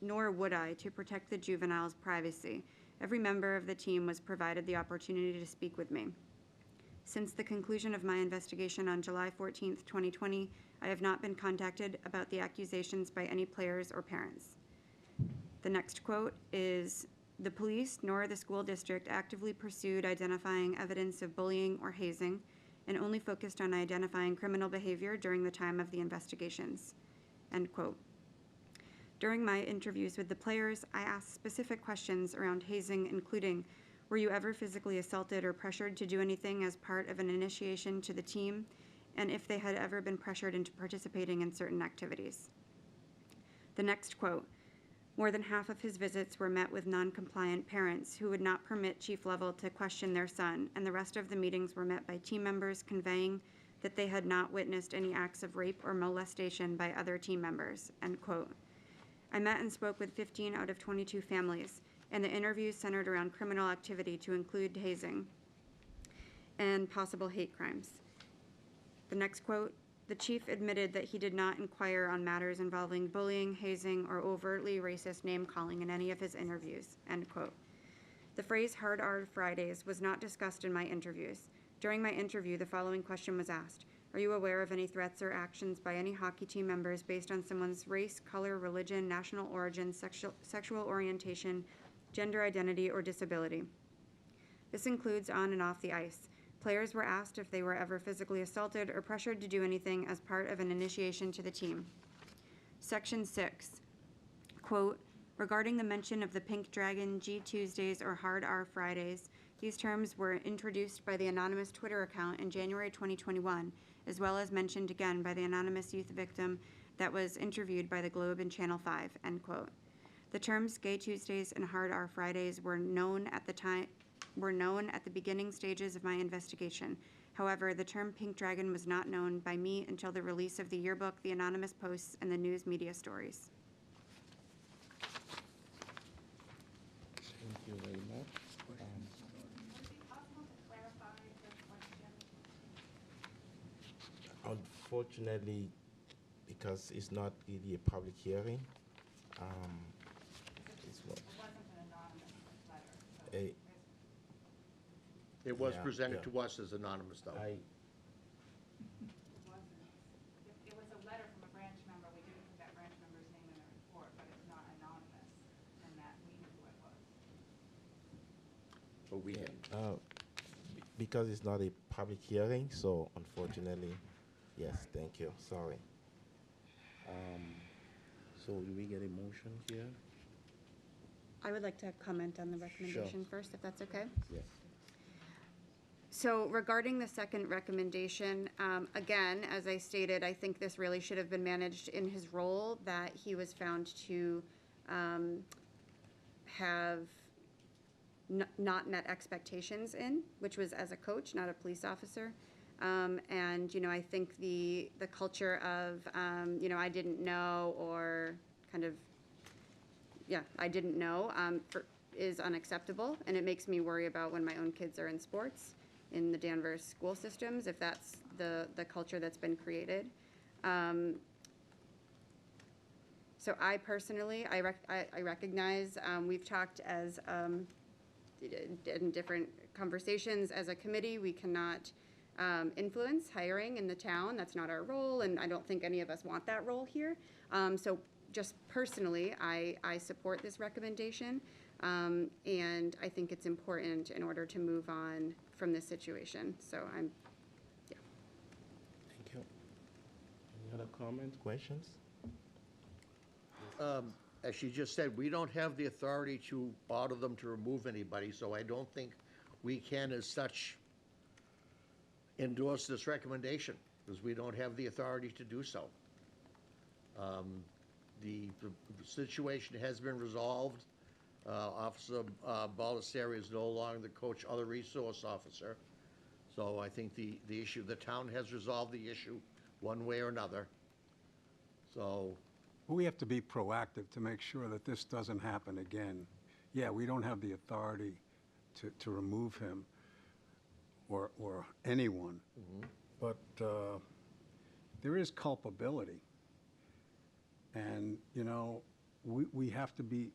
to protect the juvenile's privacy. Every member of the team was provided the opportunity to speak with me. Since the conclusion of my investigation on July 14th, 2020, I have not been contacted about the accusations by any players or parents. The next quote is, the police nor the school district actively pursued identifying evidence of bullying or hazing and only focused on identifying criminal behavior during the time of the investigations, end quote. During my interviews with the players, I asked specific questions around hazing, including Were you ever physically assaulted or pressured to do anything as part of an initiation to the team? And if they had ever been pressured into participating in certain activities. The next quote, more than half of his visits were met with non-compliant parents who would not permit Chief Lovell to question their son, and the rest of the meetings were met by team members conveying that they had not witnessed any acts of rape or molestation by other team members, end quote. I met and spoke with 15 out of 22 families, and the interviews centered around criminal activity to include hazing and possible hate crimes. The next quote, the chief admitted that he did not inquire on matters involving bullying, hazing, or overtly racist name-calling in any of his interviews, end quote. The phrase hard R Fridays was not discussed in my interviews. During my interview, the following question was asked. Are you aware of any threats or actions by any hockey team members based on someone's race, color, religion, national origin, sexual orientation, gender identity, or disability? This includes on and off the ice. Players were asked if they were ever physically assaulted or pressured to do anything as part of an initiation to the team. Section 6, quote, regarding the mention of the Pink Dragon, G Tuesdays, or Hard R Fridays, these terms were introduced by the anonymous Twitter account in January 2021, as well as mentioned again by the anonymous youth victim that was interviewed by the Globe and Channel 5, end quote. The terms Gay Tuesdays and Hard R Fridays were known at the beginning stages of my investigation. However, the term Pink Dragon was not known by me until the release of the yearbook, the anonymous posts, and the news media stories. Thank you very much. Unfortunately, because it's not really a public hearing, it's not. A- It was Yeah, presented yeah. to us as anonymous, though. I, It was a letter from a branch member. We didn't put that branch member's name in the report, but it's not anonymous, and that we knew who it was. But we yeah, didn't. because it's not a public hearing, so unfortunately, yes, thank you, sorry. So do we get a motion here? I would like to comment on the recommendation first, if that's okay. Yes. So regarding the second recommendation, again, as I stated, I think this really should have been managed in his role, that he was found to have not met expectations in, which was as a coach, not a police officer. And, you know, I think the culture of, you know, I didn't know, or kind of, yeah, I didn't know, is unacceptable. And it makes me worry about when my own kids are in sports in the Danvers school systems, if that's the culture that's been created. So I personally, I recognize, we've talked as, in different conversations as a committee, we cannot influence hiring in the town. That's not our role, and I don't think any of us want that role here. So just personally, I support this recommendation, and I think it's important in order to move on from this situation. So I'm, yeah. Thank you. Any other comments, questions? As she just said, we don't have the authority to order them to remove anybody, so I don't think we can, as such, endorse this recommendation, because we don't have the authority to do so. The situation has been resolved. Officer Baldessari is no longer the coach or the resource officer. So I think the issue, the town has resolved the issue one way or another. So, We have to be proactive to make sure that this doesn't happen again. Yeah, we don't have the authority to remove him or anyone, but there is culpability. And, you know, we have to be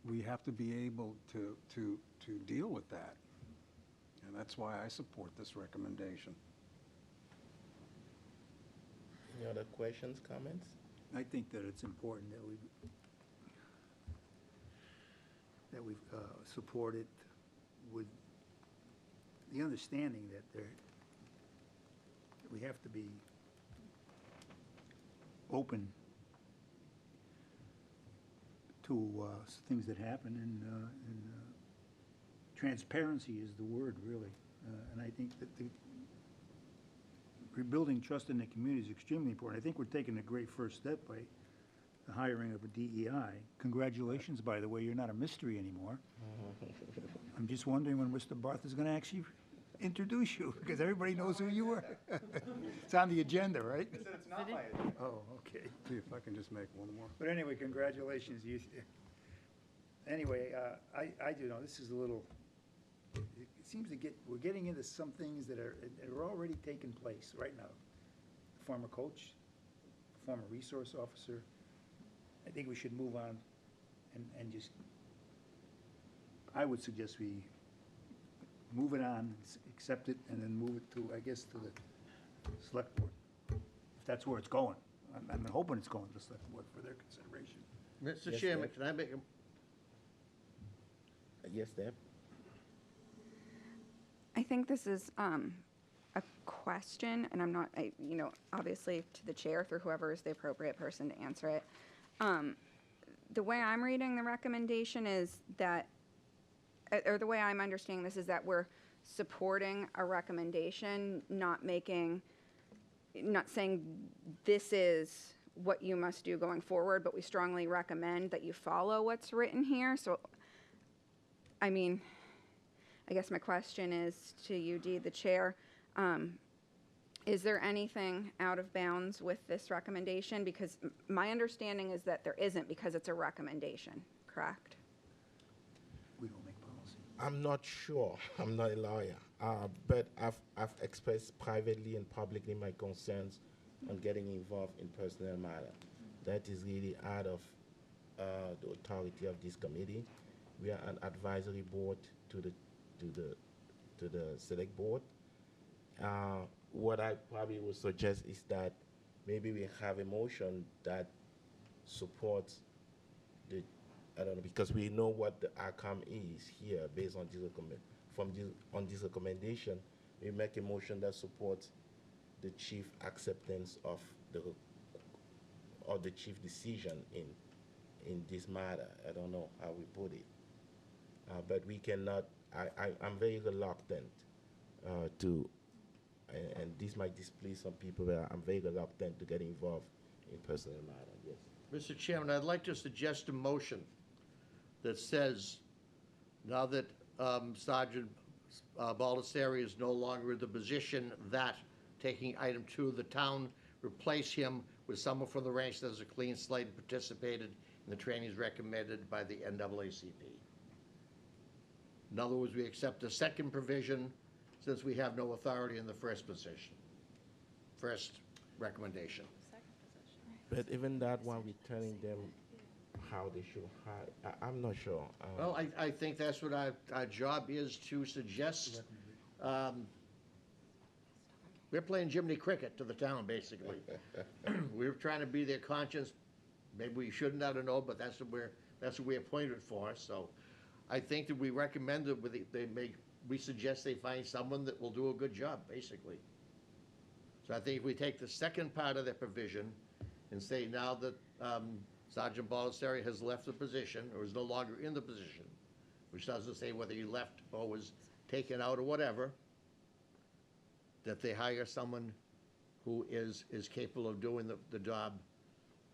able to deal with that. And that's why I support this recommendation. Any other questions, comments? I think that it's important that we support it with the understanding that we have to be open to things that happen and transparency is the word, really. And I think that the rebuilding trust in the community is extremely important. I think we're taking a great first step by the hiring of a DEI. Congratulations, by the way, you're not a mystery anymore. I'm just wondering when Mr. Barth is going to actually introduce you, because everybody knows who you were. It's on the agenda, right? I said it's not my agenda. Oh, okay. See if I can just make one more. But anyway, congratulations. Anyway, I do know, this is a little, it seems to we're getting into some things that are already taking place right now. The former coach, the former resource officer. I think we should move on and just, I would suggest we move it on, accept it, and then move it to, I guess, to the select board, if that's where it's going. I'm hoping it's going to the select board for their consideration. Mr. Yes, Chairman, Deb. can I make a, Yes, Deb? I think this is a question, and I'm not, obviously to the chair through whoever is the appropriate person to answer it. The way I'm reading the recommendation is that, or the way I'm understanding this is that we're supporting a recommendation, not saying this is what you must do going forward, but we strongly recommend that you follow what's written here. So, I mean, I guess my question is to you, Dee, the chair. Is there anything out of bounds with this recommendation? Because my understanding is that there isn't, because it's a recommendation, correct? We don't make policy. I'm not sure. I'm not a lawyer. But I've expressed privately and publicly my concerns on getting involved in personnel matter. That is really out of the authority of this committee. We are an advisory board to the select board. What I probably would suggest is that maybe we have a motion that supports the, I don't know, because we know what the outcome is here based on this on this recommendation. We make a motion that supports the chief acceptance of the chief decision in this matter. I don't know how we put it, but we cannot. I'm very reluctant to. And this might displease some people, but I'm very reluctant to get involved in personal matter. Yes. Mr. Chairman, I'd like to suggest a motion that says, now that Sergeant Baldessari is no longer in the position, that, taking item 2, the town replace him with someone from the ranks that has a clean slate and participated in the trainings recommended by the NAACP. In other words, we accept the second provision since we have no authority in the first position, first recommendation. But even that one, we're telling them how they should hire. I'm not sure. Well, I think that's what our job is, to suggest. We're playing Jiminy Cricket to the town, basically. We're trying to be their conscience. Maybe we shouldn't, I don't know, but that's what we're appointed for. So I think that we recommend that we suggest they find someone that will do a good job, basically. So I think if we take the second part of that provision and say now that Sergeant Baldessari has left the position or is no longer in the position, which doesn't say whether he left or was taken out or whatever, that they hire someone who is capable of doing the job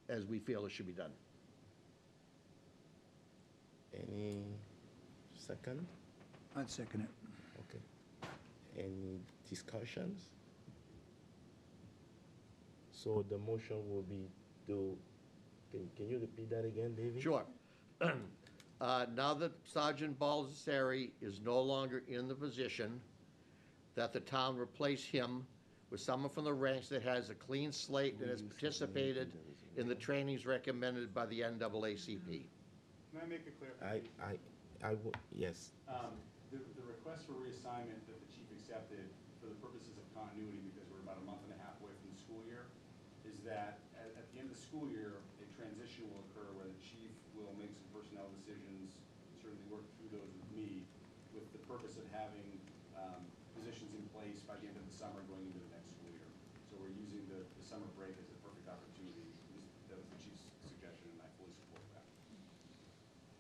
as we feel it should be done. Any second? I'd second it. Okay. Any discussions? So the motion will be can you repeat that again, David? Sure. Now that Sergeant Baldessari is no longer in the position, that the town replace him with someone from the ranks that has a clean slate and has participated in the trainings recommended by the NAACP. Can I make a clarification? I would, yes. The request for reassignment that the chief accepted for the purposes of continuity, because we're about a month and a half away from the school year, is that at the end of the school year, a transition will occur where the chief will make some personnel decisions, certainly work through those with me, with the purpose of having positions in place by the end of the summer going into the next school year. So we're using the summer break as a perfect opportunity. That was the chief's suggestion, and I fully support that.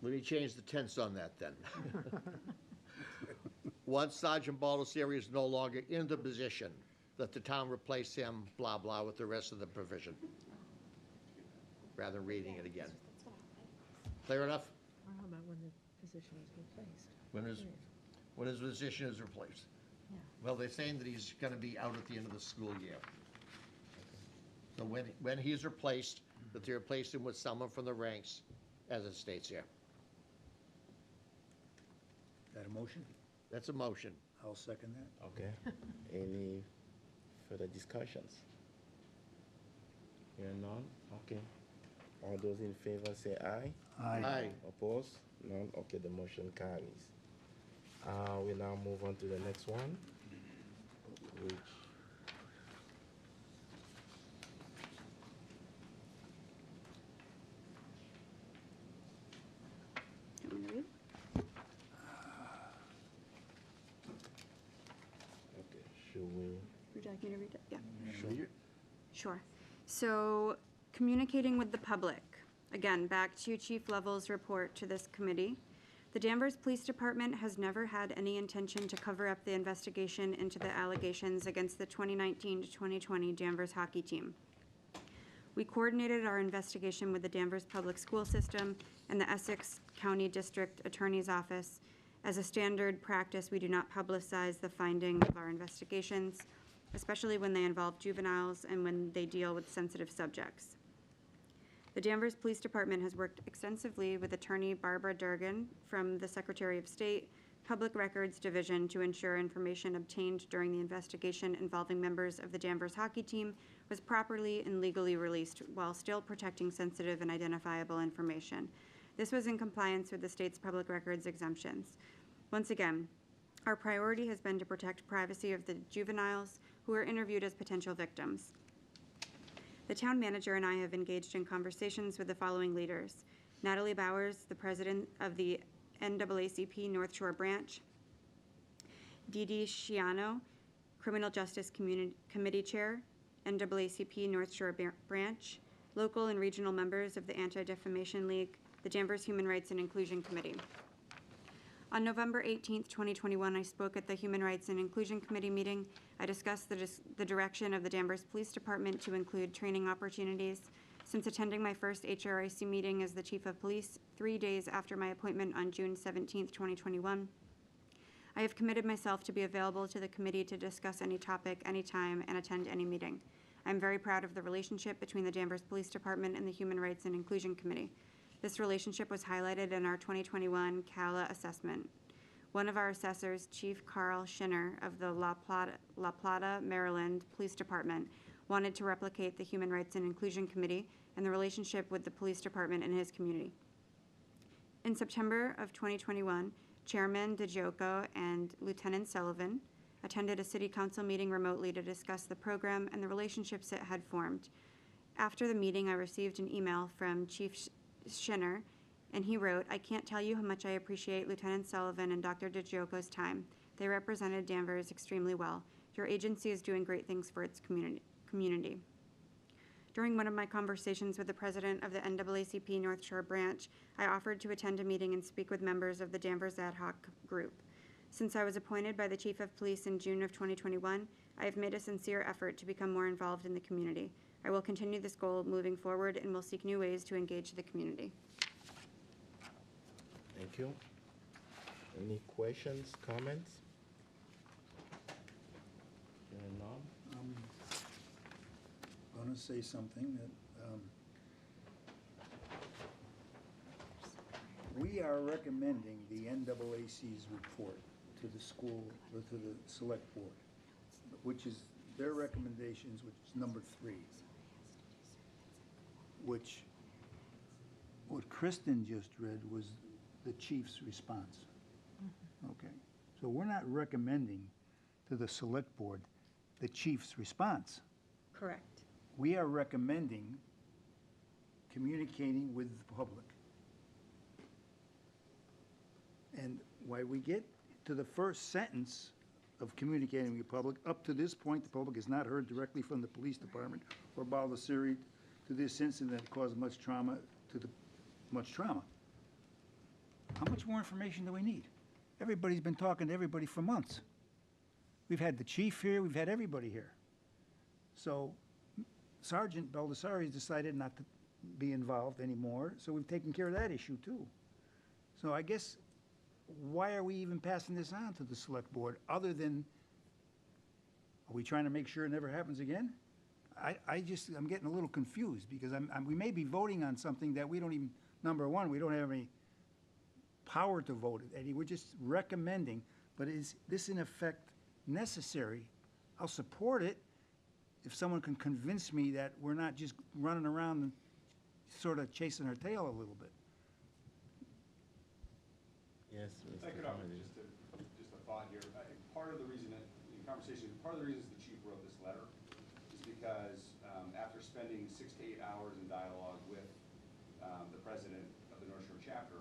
Let me change the tense on that then. once Sergeant Baldessari is no longer in the position, that the town replace him, blah, blah, with the rest of the provision. Rather than reading it again. Clear enough? Or how about when the position is replaced? When his position is replaced. Yeah. Well, they're saying that he's gonna be out at the end of the school year. So when he's replaced, that they replace him with someone from the ranks, as it states here. That a motion? That's a motion. I'll second that. Okay. Any further discussions? Hearing none? Okay. All those in favor say aye. Aye. Opposed? None? Okay, the motion carries. We now move on to the next one, which You want me to read? okay, should we? Would you like me to read it? Yeah. Sure. Sure. So, communicating with the public. Again, back to Chief Level's report to this committee. The Danvers Police Department has never had any intention to cover up the investigation into the allegations against the 2019 to 2020 Danvers hockey team. We coordinated our investigation with the Danvers Public School System and the Essex County District Attorney's Office. As a standard practice, we do not publicize the findings of our investigations, especially when they involve juveniles and when they deal with sensitive subjects. The Danvers Police Department has worked extensively with Attorney Barbara Durgan from the Secretary of State Public Records Division to ensure information obtained during the investigation involving members of the Danvers hockey team was properly and legally released while still protecting sensitive and identifiable information. This was in compliance with the state's public records exemptions. Once again, our priority has been to protect privacy of the juveniles who are interviewed as potential victims. The town manager and I have engaged in conversations with the following leaders: Natalie Bowers, the president of the NAACP North Shore Branch; Dee Dee Sciano, Criminal Justice Committee Chair, NAACP North Shore Branch; local and regional members of the Anti-Defamation League, the Danvers Human Rights and Inclusion Committee. On November 18th, 2021, I spoke at the Human Rights and Inclusion Committee meeting. I discussed the direction of the Danvers Police Department to include training opportunities. Since attending my first HRIC meeting as the Chief of Police 3 days after my appointment on June 17th, 2021, I have committed myself to be available to the committee to discuss any topic, anytime, and attend any meeting. I'm very proud of the relationship between the Danvers Police Department and the Human Rights and Inclusion Committee. This relationship was highlighted in our 2021 CALA assessment. One of our assessors, Chief Carl Schinner of the La Plata, Maryland Police Department, wanted to replicate the Human Rights and Inclusion Committee and the relationship with the police department in his community. In September of 2021, Chairman DeGioco and Lieutenant Sullivan attended a city council meeting remotely to discuss the program and the relationships it had formed. After the meeting, I received an email from Chief Schinner, and he wrote, "I can't tell you how much I appreciate Lieutenant Sullivan and Dr. DeGioco's time. They represented Danvers extremely well. Your agency is doing great things for its community." During one of my conversations with the president of the NAACP North Shore Branch, I offered to attend a meeting and speak with members of the Danvers Ad Hoc Group. Since I was appointed by the Chief of Police in June of 2021, I have made a sincere effort to become more involved in the community. I will continue this goal moving forward and will seek new ways to engage the community. Thank you. Any questions, comments? Hearing none? I'm going to say something that we are recommending the NAAC's report to the school, or to the select board, which is their recommendations, which is number 3, which what Kristen just read was the chief's response. Okay, so we're not recommending to the select board the chief's response. Correct. We are recommending communicating with the public. And why we get to the first sentence of communicating with the public, up to this point, the public has not heard directly from the police department or Baldessari to this incident that caused much trauma. How much more information do we need? Everybody's been talking to everybody for months. We've had the chief here, we've had everybody here. So Sergeant Baldessari's decided not to be involved anymore, so we've taken care of that issue too. So I guess, why are we even passing this on to the select board, other than, are we trying to make sure it never happens again? I'm getting a little confused, because we may be voting on something that we don't even, number one, we don't have any power to vote it, Eddie. We're just recommending, but is this in effect necessary? I'll support it if someone can convince me that we're not just running around and sort of chasing our tail a little bit. Yes, I Mr. could offer Kennedy. just a thought here. Part of the reason that, in conversation, part of the reasons the chief wrote this letter is because after spending 6 to 8 hours in dialogue with the president of the North Shore chapter,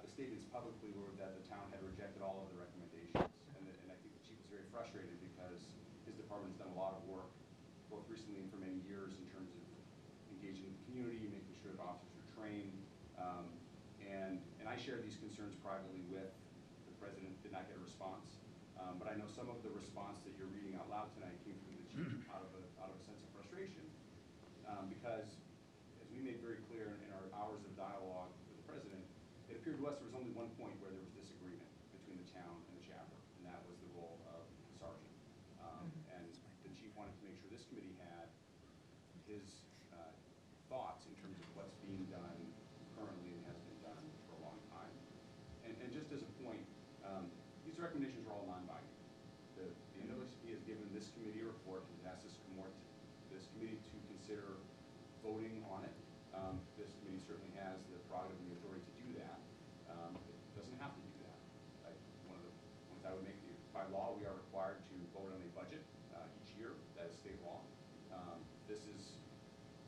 the statements publicly were that the town had rejected all of the recommendations. And I think the chief was very frustrated because his department's done a lot of work, both recently and for many years, in terms of engaging the community, making sure that officers are trained. And I shared these concerns privately with the president, did not get a response. But I know some of the response that you're reading out loud tonight came from the chief out of a sense of frustration. Because, as we made very clear in our hours of dialogue with the president, it appeared to us there was only one point where there was disagreement between the town and the chapter, and that was the role of the sergeant. And the chief wanted to make sure this committee had his thoughts in terms of what's being done currently and has been done for a long time. And just as a point, these recommendations are all non-binding. The NAACP has given this committee a report and asked this committee to consider voting on it. This committee certainly has the prerogative and the authority to do that. It doesn't have to do that. One of the points I would make, by law, we are required to vote on a budget each year. That is state law. This is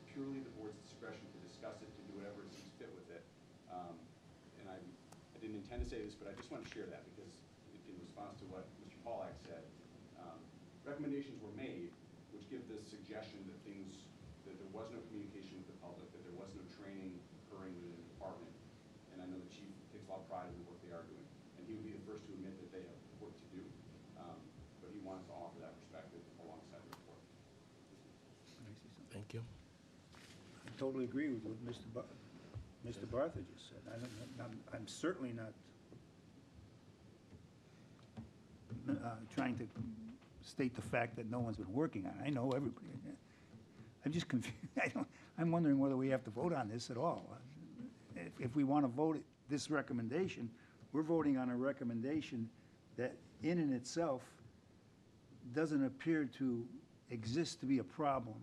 purely the board's discretion to discuss it, to do whatever it sees fit with it. And I didn't intend to say this, but I just want to share that because in response to what Mr. Pollack said, recommendations were made which give the suggestion that that there was no communication with the public, that there was no training occurring within the department. And I know the chief takes a lot of pride in the work they are doing. And he would be the first to admit that they have work to do. But he wanted to offer that perspective alongside the report. Thank you. I totally agree with what Mr. Bartha just said. I'm certainly not trying to state the fact that no one's been working on it. I know everybody. I'm just confused. I'm wondering whether we have to vote on this at all. If we want to vote this recommendation, we're voting on a recommendation that in and itself doesn't appear to exist to be a problem.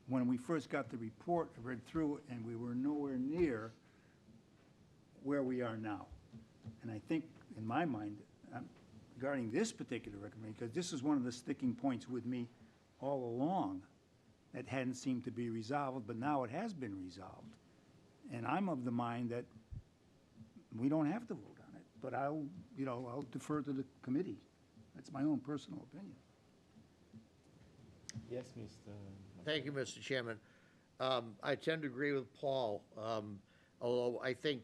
When we first got the report, I read through it, and we were nowhere near where we are now. And I think, in my mind, regarding this particular recommendation, because this is one of the sticking points with me all along that hadn't seemed to be resolved, but now it has been resolved. And I'm of the mind that we don't have to vote on it, but I'll defer to the committee. That's my own personal opinion. Yes, Mr. Thank you, Mr. Chairman. I tend to agree with Paul, although I think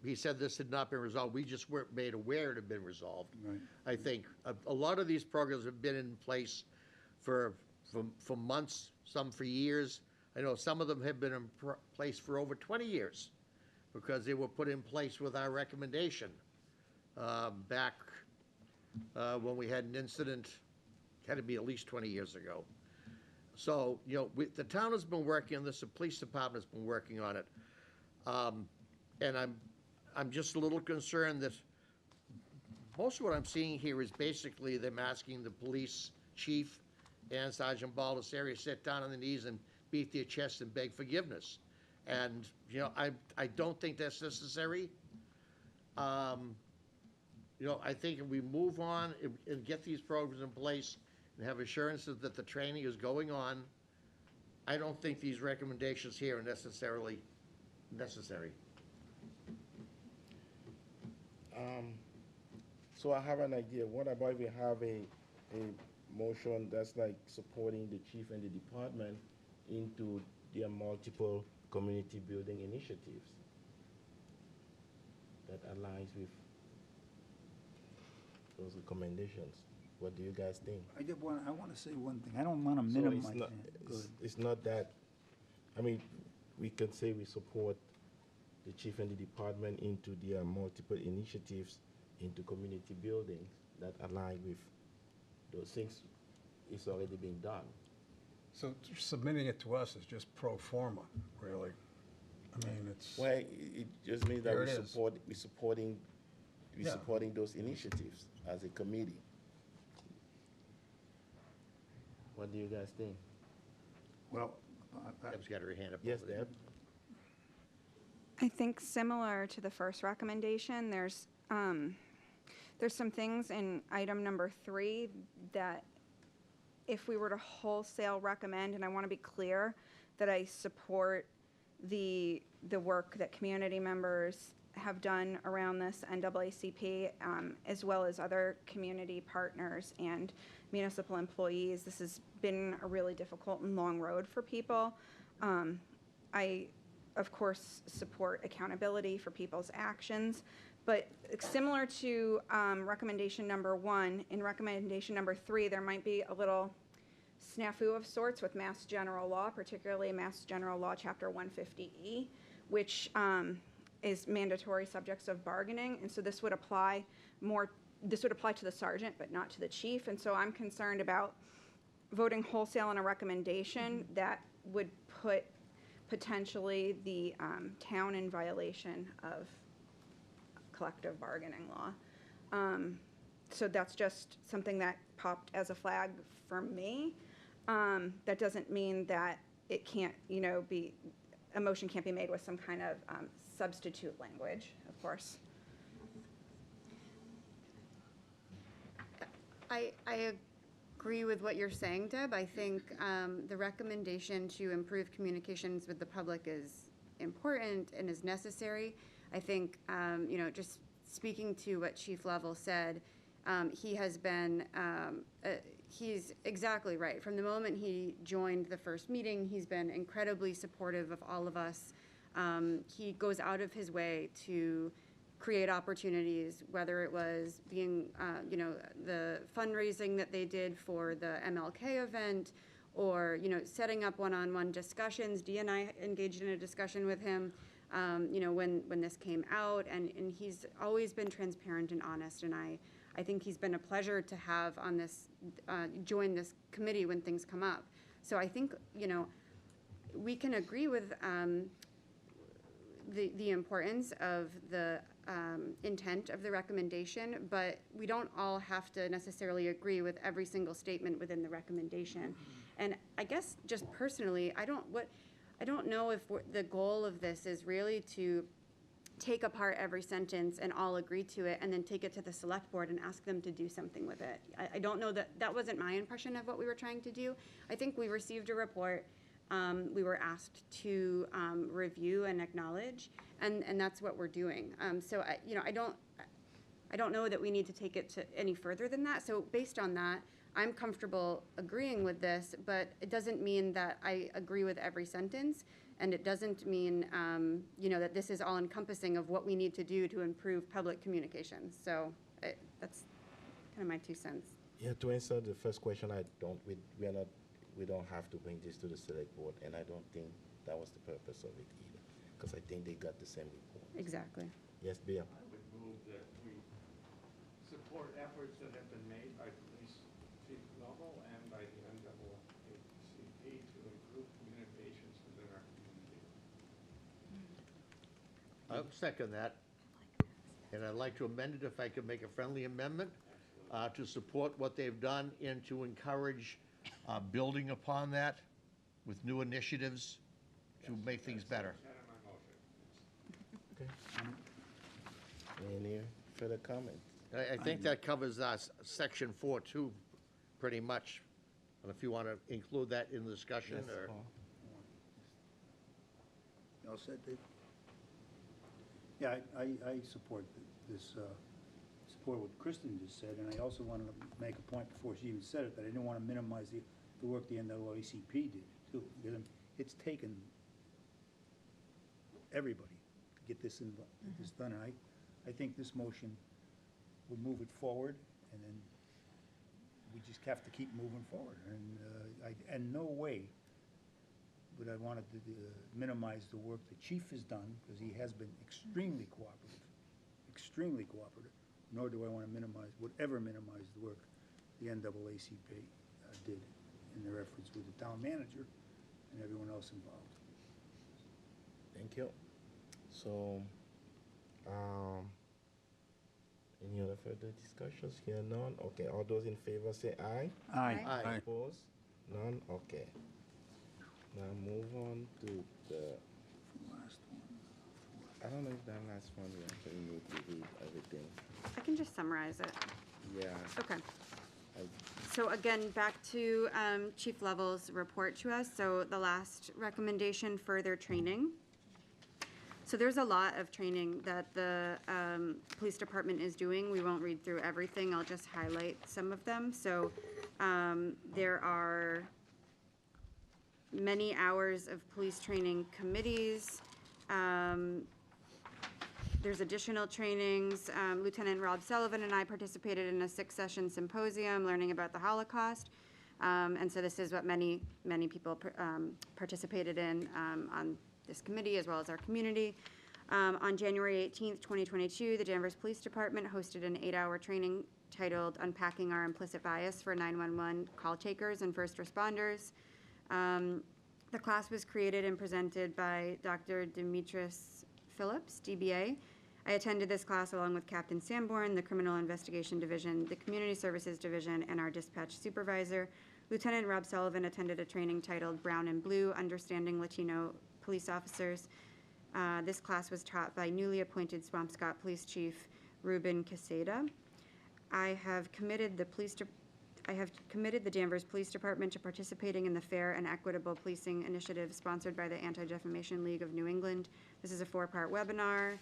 he said this had not been resolved. We just weren't made aware it had been resolved. Right. I think a lot of these programs have been in place for months, some for years. I know some of them have been in place for over 20 years because they were put in place with our recommendation back when we had an incident, had to be at least 20 years ago. So, the town has been working on this, the police department has been working on it. And I'm just a little concerned that most of what I'm seeing here is basically them asking the police chief and Sergeant Baldessari to sit down on their knees and beat their chest and beg forgiveness. And, I don't think that's necessary. I think if we move on and get these programs in place and have assurances that the training is going on, I don't think these recommendations here are necessarily necessary. So I have an idea. What about if we have a motion that's like supporting the chief and the department into their multiple community building initiatives that aligns with those recommendations. What do you guys think? I want to say one thing. I don't want to So minimize it's not, it. Good. it's not that, I mean, we can say we support the chief and the department into their multiple initiatives into community buildings that align with those things is already being done. So submitting it to us is just pro forma, really. I mean, it's, Well, it just means that Here we it is. support, we're supporting Yeah. those initiatives as a committee. What do you guys think? Well, Deb's got her hand up. Yes, over there. Deb? I think similar to the first recommendation, there's some things in item number 3 that if we were to wholesale recommend, and I want to be clear that I support the work that community members have done around this NAACP, as well as other community partners and municipal employees. This has been a really difficult and long road for people. I, of course, support accountability for people's actions, but similar to recommendation number 1, in recommendation number 3, there might be a little snafu of sorts with Mass General Law, particularly Mass General Law Chapter 150E, which is mandatory subjects of bargaining, and so this would apply to the sergeant, but not to the chief, and so I'm concerned about voting wholesale on a recommendation that would put potentially the town in violation of collective bargaining law. So that's just something that popped as a flag for me. That doesn't mean that it can't, a motion can't be made with some kind of substitute language, of course. I agree with what you're saying, Deb. I think the recommendation to improve communications with the public is important and is necessary. I think, just speaking to what Chief Lovell said, he has been, he's exactly right. From the moment he joined the first meeting, he's been incredibly supportive of all of us. He goes out of his way to create opportunities, whether it was being, the fundraising that they did for the MLK event, or, setting up one-on-one discussions. Dee and I engaged in a discussion with him, when this came out, and he's always been transparent and honest, and I think he's been a pleasure to have on this, join this committee when things come up. So I think, we can agree with the importance of the intent of the recommendation, but we don't all have to necessarily agree with every single statement within the recommendation. And I guess just personally, I don't know if the goal of this is really to take apart every sentence and all agree to it and then take it to the select board and ask them to do something with it. I don't know that wasn't my impression of what we were trying to do. I think we received a report. We were asked to review and acknowledge, and that's what we're doing. So I don't know that we need to take it to any further than that. So based on that, I'm comfortable agreeing with this, but it doesn't mean that I agree with every sentence, and it doesn't mean that this is all encompassing of what we need to do to improve public communications. So that's kind of my 2 cents. Yeah, to answer the first question, we don't have to bring this to the select board, and I don't think that was the purpose of it either, because I think they got the same report. Exactly. Yes, Bill? I would move that we support efforts that have been made by Police Chief Lovell and by the NAACP to improve communications within our community. I'll second that. And I'd like to amend it if I could make a friendly amendment to support what they've done and to encourage building upon that with new initiatives to make things better. Okay. Any further comments? I think that covers section 4 too, pretty much. And if you want to include that in the discussion Yes, or. Paul? You all set, Dave? Yeah, I support this, support what Kristen just said, and I also wanted to make a point before she even said it, that I didn't want to minimize the work the NAACP did, too. Because it's taken everybody to get this done, and I think this motion will move it forward, and then we just have to keep moving forward. And in no way would I want to minimize the work the chief has done, because he has been extremely cooperative, nor do I want to minimize the work the NAACP did in their efforts with the town manager and everyone else involved. Thank you. So, any other further discussions? Here none. Okay, all those in favor say aye. Aye. Aye. Opposed? None? Okay. Now move on to the, Last one. I don't know if that last one we actually need to read everything. I can just summarize it. Yeah. Okay. I- So again, back to Chief Lovell's report to us. So the last recommendation, further training. So there's a lot of training that the police department is doing. We won't read through everything. I'll just highlight some of them. So there are many hours of police training committees. There's additional trainings. Lieutenant Rob Sullivan and I participated in a 6-session symposium learning about the Holocaust. And so this is what many people participated in on this committee, as well as our community. On January 18th, 2022, the Danvers Police Department hosted an 8-hour training titled Unpacking Our Implicit Bias for 911 Call Takers and First Responders. The class was created and presented by Dr. Demetris Phillips, DBA. I attended this class along with Captain Sanborn, the Criminal Investigation Division, the Community Services Division, and our dispatch supervisor. Lieutenant Rob Sullivan attended a training titled Brown and Blue, Understanding Latino Police Officers. This class was taught by newly appointed Swampscott Police Chief Ruben Quesada. I have committed the Danvers Police Department to participating in the Fair and Equitable Policing Initiative sponsored by the Anti-Defamation League of New England. This is a 4-part webinar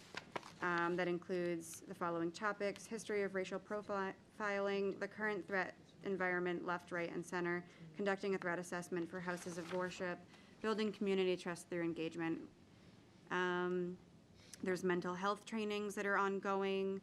that includes the following topics: history of racial profiling, the current threat environment, left, right, and center, conducting a threat assessment for houses of worship, building community trust through engagement. There's mental health trainings that are ongoing,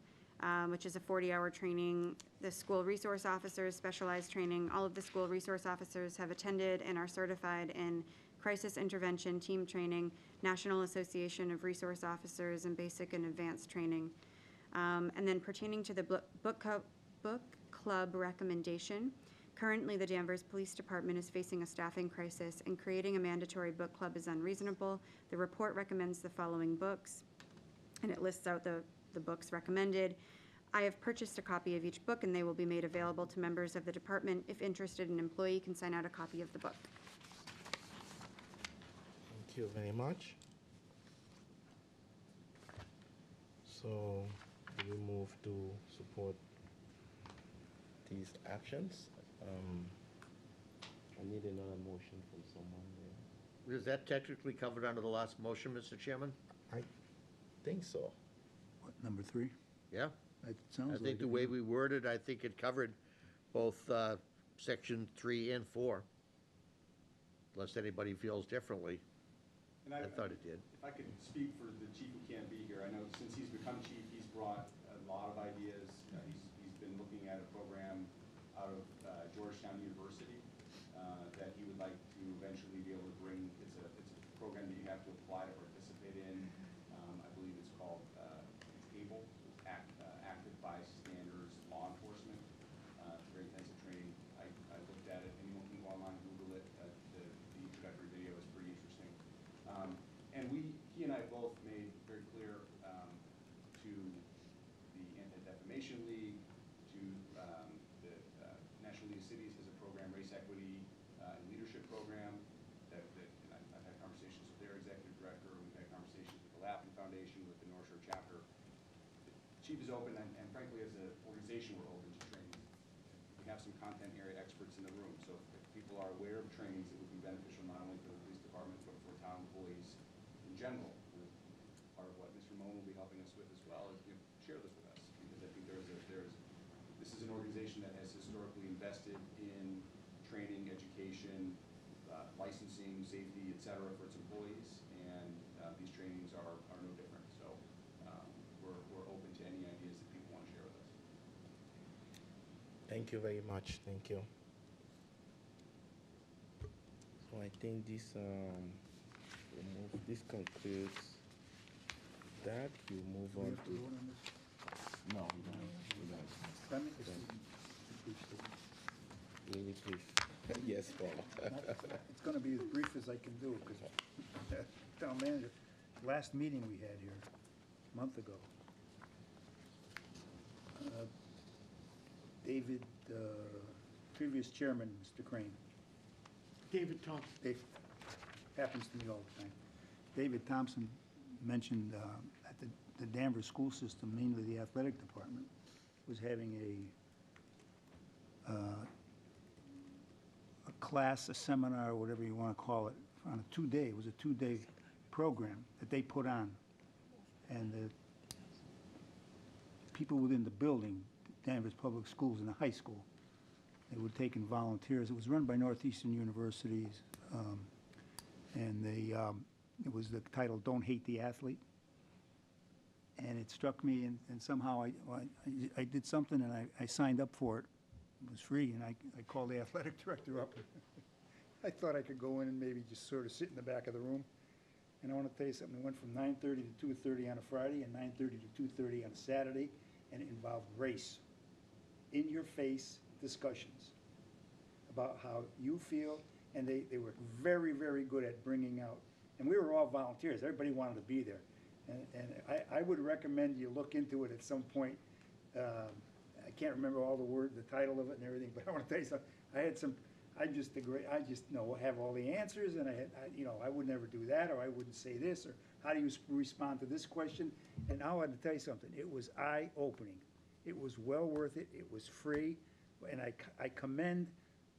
which is a 40-hour training. The school resource officers, specialized training. All of the school resource officers have attended and are certified in crisis intervention, team training, National Association of Resource Officers, and basic and advanced training. And then pertaining to the book club recommendation, currently the Danvers Police Department is facing a staffing crisis, and creating a mandatory book club is unreasonable. The report recommends the following books, and it lists out the books recommended. I have purchased a copy of each book, and they will be made available to members of the department. If interested, an employee can sign out a copy of the book. Thank you very much. So, do we move to support these actions? I need another motion from someone there. Is that technically covered under the last motion, Mr. Chairman? I think so. What, number 3? Yeah? It sounds like I think the way we worded, I think it covered both section 3 and 4, unless anybody feels differently. And I thought it did. If I could speak for the chief who can't be here, I know since he's become chief, he's brought a lot of ideas. He's been looking at a program out of Georgetown University that he would like to eventually be able to bring. It's a program that you have to apply to participate in. I believe it's called ABLE, Active Bystanders Law Enforcement. It's very intensive training. I looked at it. Anyone can go online, Google it. The introductory video is pretty interesting. And he and I both made very clear to the Anti-Defamation League, to the National League of Cities has a program, Race Equity and Leadership Program, and I've had conversations with their executive director, we've had conversations with the Lappin Foundation, with the North Shore chapter. The chief is open, and frankly, as an organization, we're open to trainings. We have some content area experts in the room, so if people are aware of trainings, it would be beneficial not only for the police department, but for town employees in general. Part of what Mr. Moen will be helping us with as well is share this with us, because I think this is an organization that has historically invested in training, education, licensing, safety, et cetera, for its employees, and these trainings are no different. So we're open to any ideas that people want to share with us. Thank you very much. Thank you. So I think this concludes that. You move Do we on have to to. vote on this? No, we don't. Let me just a brief statement. Really brief. Yes, Paul. It's gonna be as brief as I can do, because town manager, last meeting we had here, a month ago, David, previous chairman, Mr. Crane. David Thompson. Dave, happens to me all the time. David Thompson mentioned that the Danvers school system, mainly the athletic department, was having a class, a seminar, whatever you want to call it, on a two-day, it was a two-day program that they put on. And the people within the building, Danvers Public Schools and the high school, they were taking volunteers. It was run by Northeastern Universities, and it was the title, Don't Hate the Athlete. And it struck me, and somehow I did something, and I signed up for it. It was free, and I called the athletic director up. I thought I could go in and maybe just sort of sit in the back of the room. And I want to tell you something, it went from 9:30 to 2:30 on a Friday, and 9:30 to 2:30 on a Saturday, and it involved race. In-your-face discussions about how you feel, and they were very, very good at bringing out, and we were all volunteers, everybody wanted to be there. And I would recommend you look into it at some point. I can't remember all the title of it and everything, but I want to tell you something. I just have all the answers, and I would never do that, or I wouldn't say this, or how do you respond to this question? And now I want to tell you something. It was eye-opening. It was well worth it. It was free, and I commend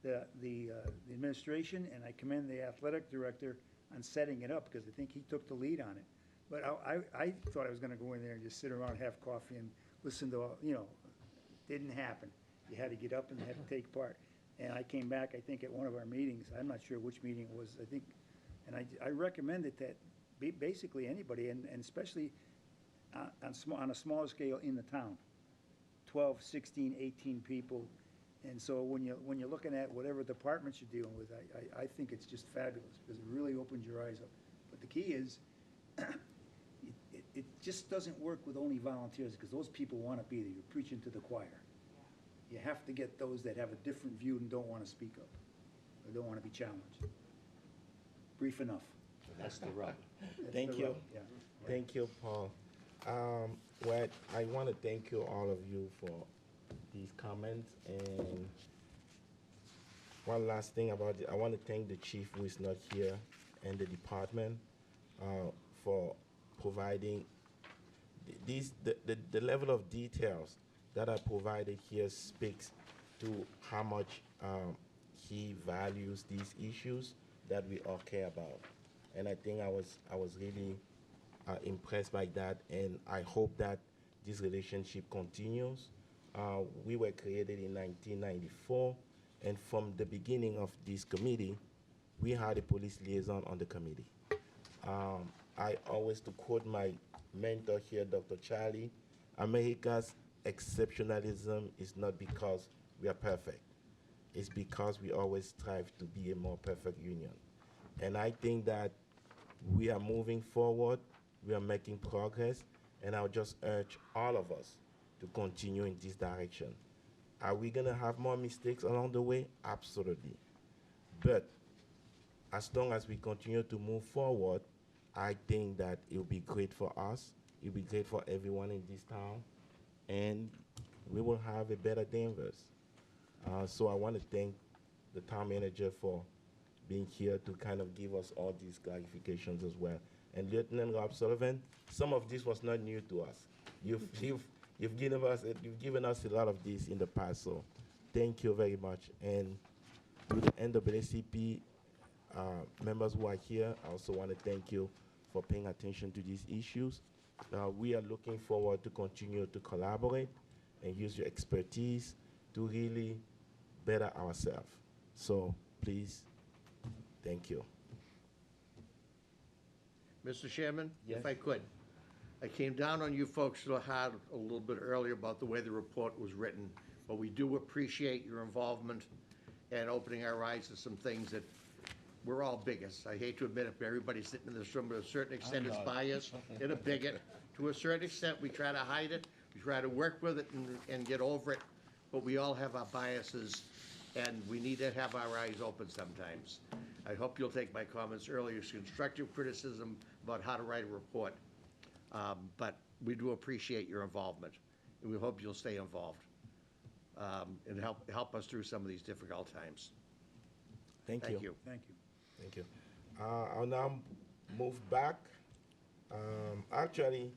the administration, and I commend the athletic director on setting it up, because I think he took the lead on it. But I thought I was going to go in there and just sit around, have coffee, and listen to didn't happen. You had to get up and had to take part. And I came back, I think, at one of our meetings. I'm not sure which meeting it was, I think. And I recommended that basically anybody, and especially on a smaller scale in the town, 12, 16, 18 people. And so when you're looking at whatever departments you're dealing with, I think it's just fabulous, because it really opens your eyes up. But the key is, it just doesn't work with only volunteers, because those people want to be there. You're preaching to the choir. You have to get those that have a different view and don't want to speak up, or don't want to be challenged. Brief enough. That's the rub. Thank you. Yeah. Thank you, Paul. Well, I want to thank you, all of you, for these comments. And one last thing about it, I want to thank the chief, who is not here, and the department for providing the level of details that are provided here speaks to how much he values these issues that we all care about. And I think I was really impressed by that, and I hope that this relationship continues. We were created in 1994, and from the beginning of this committee, we had a police liaison on the committee. I always, to quote my mentor here, Dr. Charlie, America's exceptionalism is not because we are perfect. It's because we always strive to be a more perfect union. And I think that we are moving forward, we are making progress, and I'll just urge all of us to continue in this direction. Are we gonna have more mistakes along the way? Absolutely. But as long as we continue to move forward, I think that it will be great for us, it will be great for everyone in this town, and we will have a better Danvers. So I want to thank the town manager for being here to kind of give us all these clarifications as well. And Lieutenant Rob Sullivan, some of this was not new to us. You've given us a lot of this in the past, so thank you very much. And to the NAACP members who are here, I also want to thank you for paying attention to these issues. We are looking forward to continue to collaborate and use your expertise to really better ourselves. So please, thank you. Mr. Chairman, Yes. if I could, I came down on you folks so hard a little bit earlier about the way the report was written, but we do appreciate your involvement and opening our eyes to some things that we're all bigots. I hate to admit it, but everybody sitting in this room to a certain extent is biased and a bigot. To a certain extent, we try to hide it, we try to work with it and get over it, but we all have our biases, and we need to have our eyes open sometimes. I hope you'll take my comments earlier as constructive criticism about how to write a report, but we do appreciate your involvement, and we hope you'll stay involved and help us through some of these difficult times. Thank you. Thank you. Thank you. I'll now move back. Actually,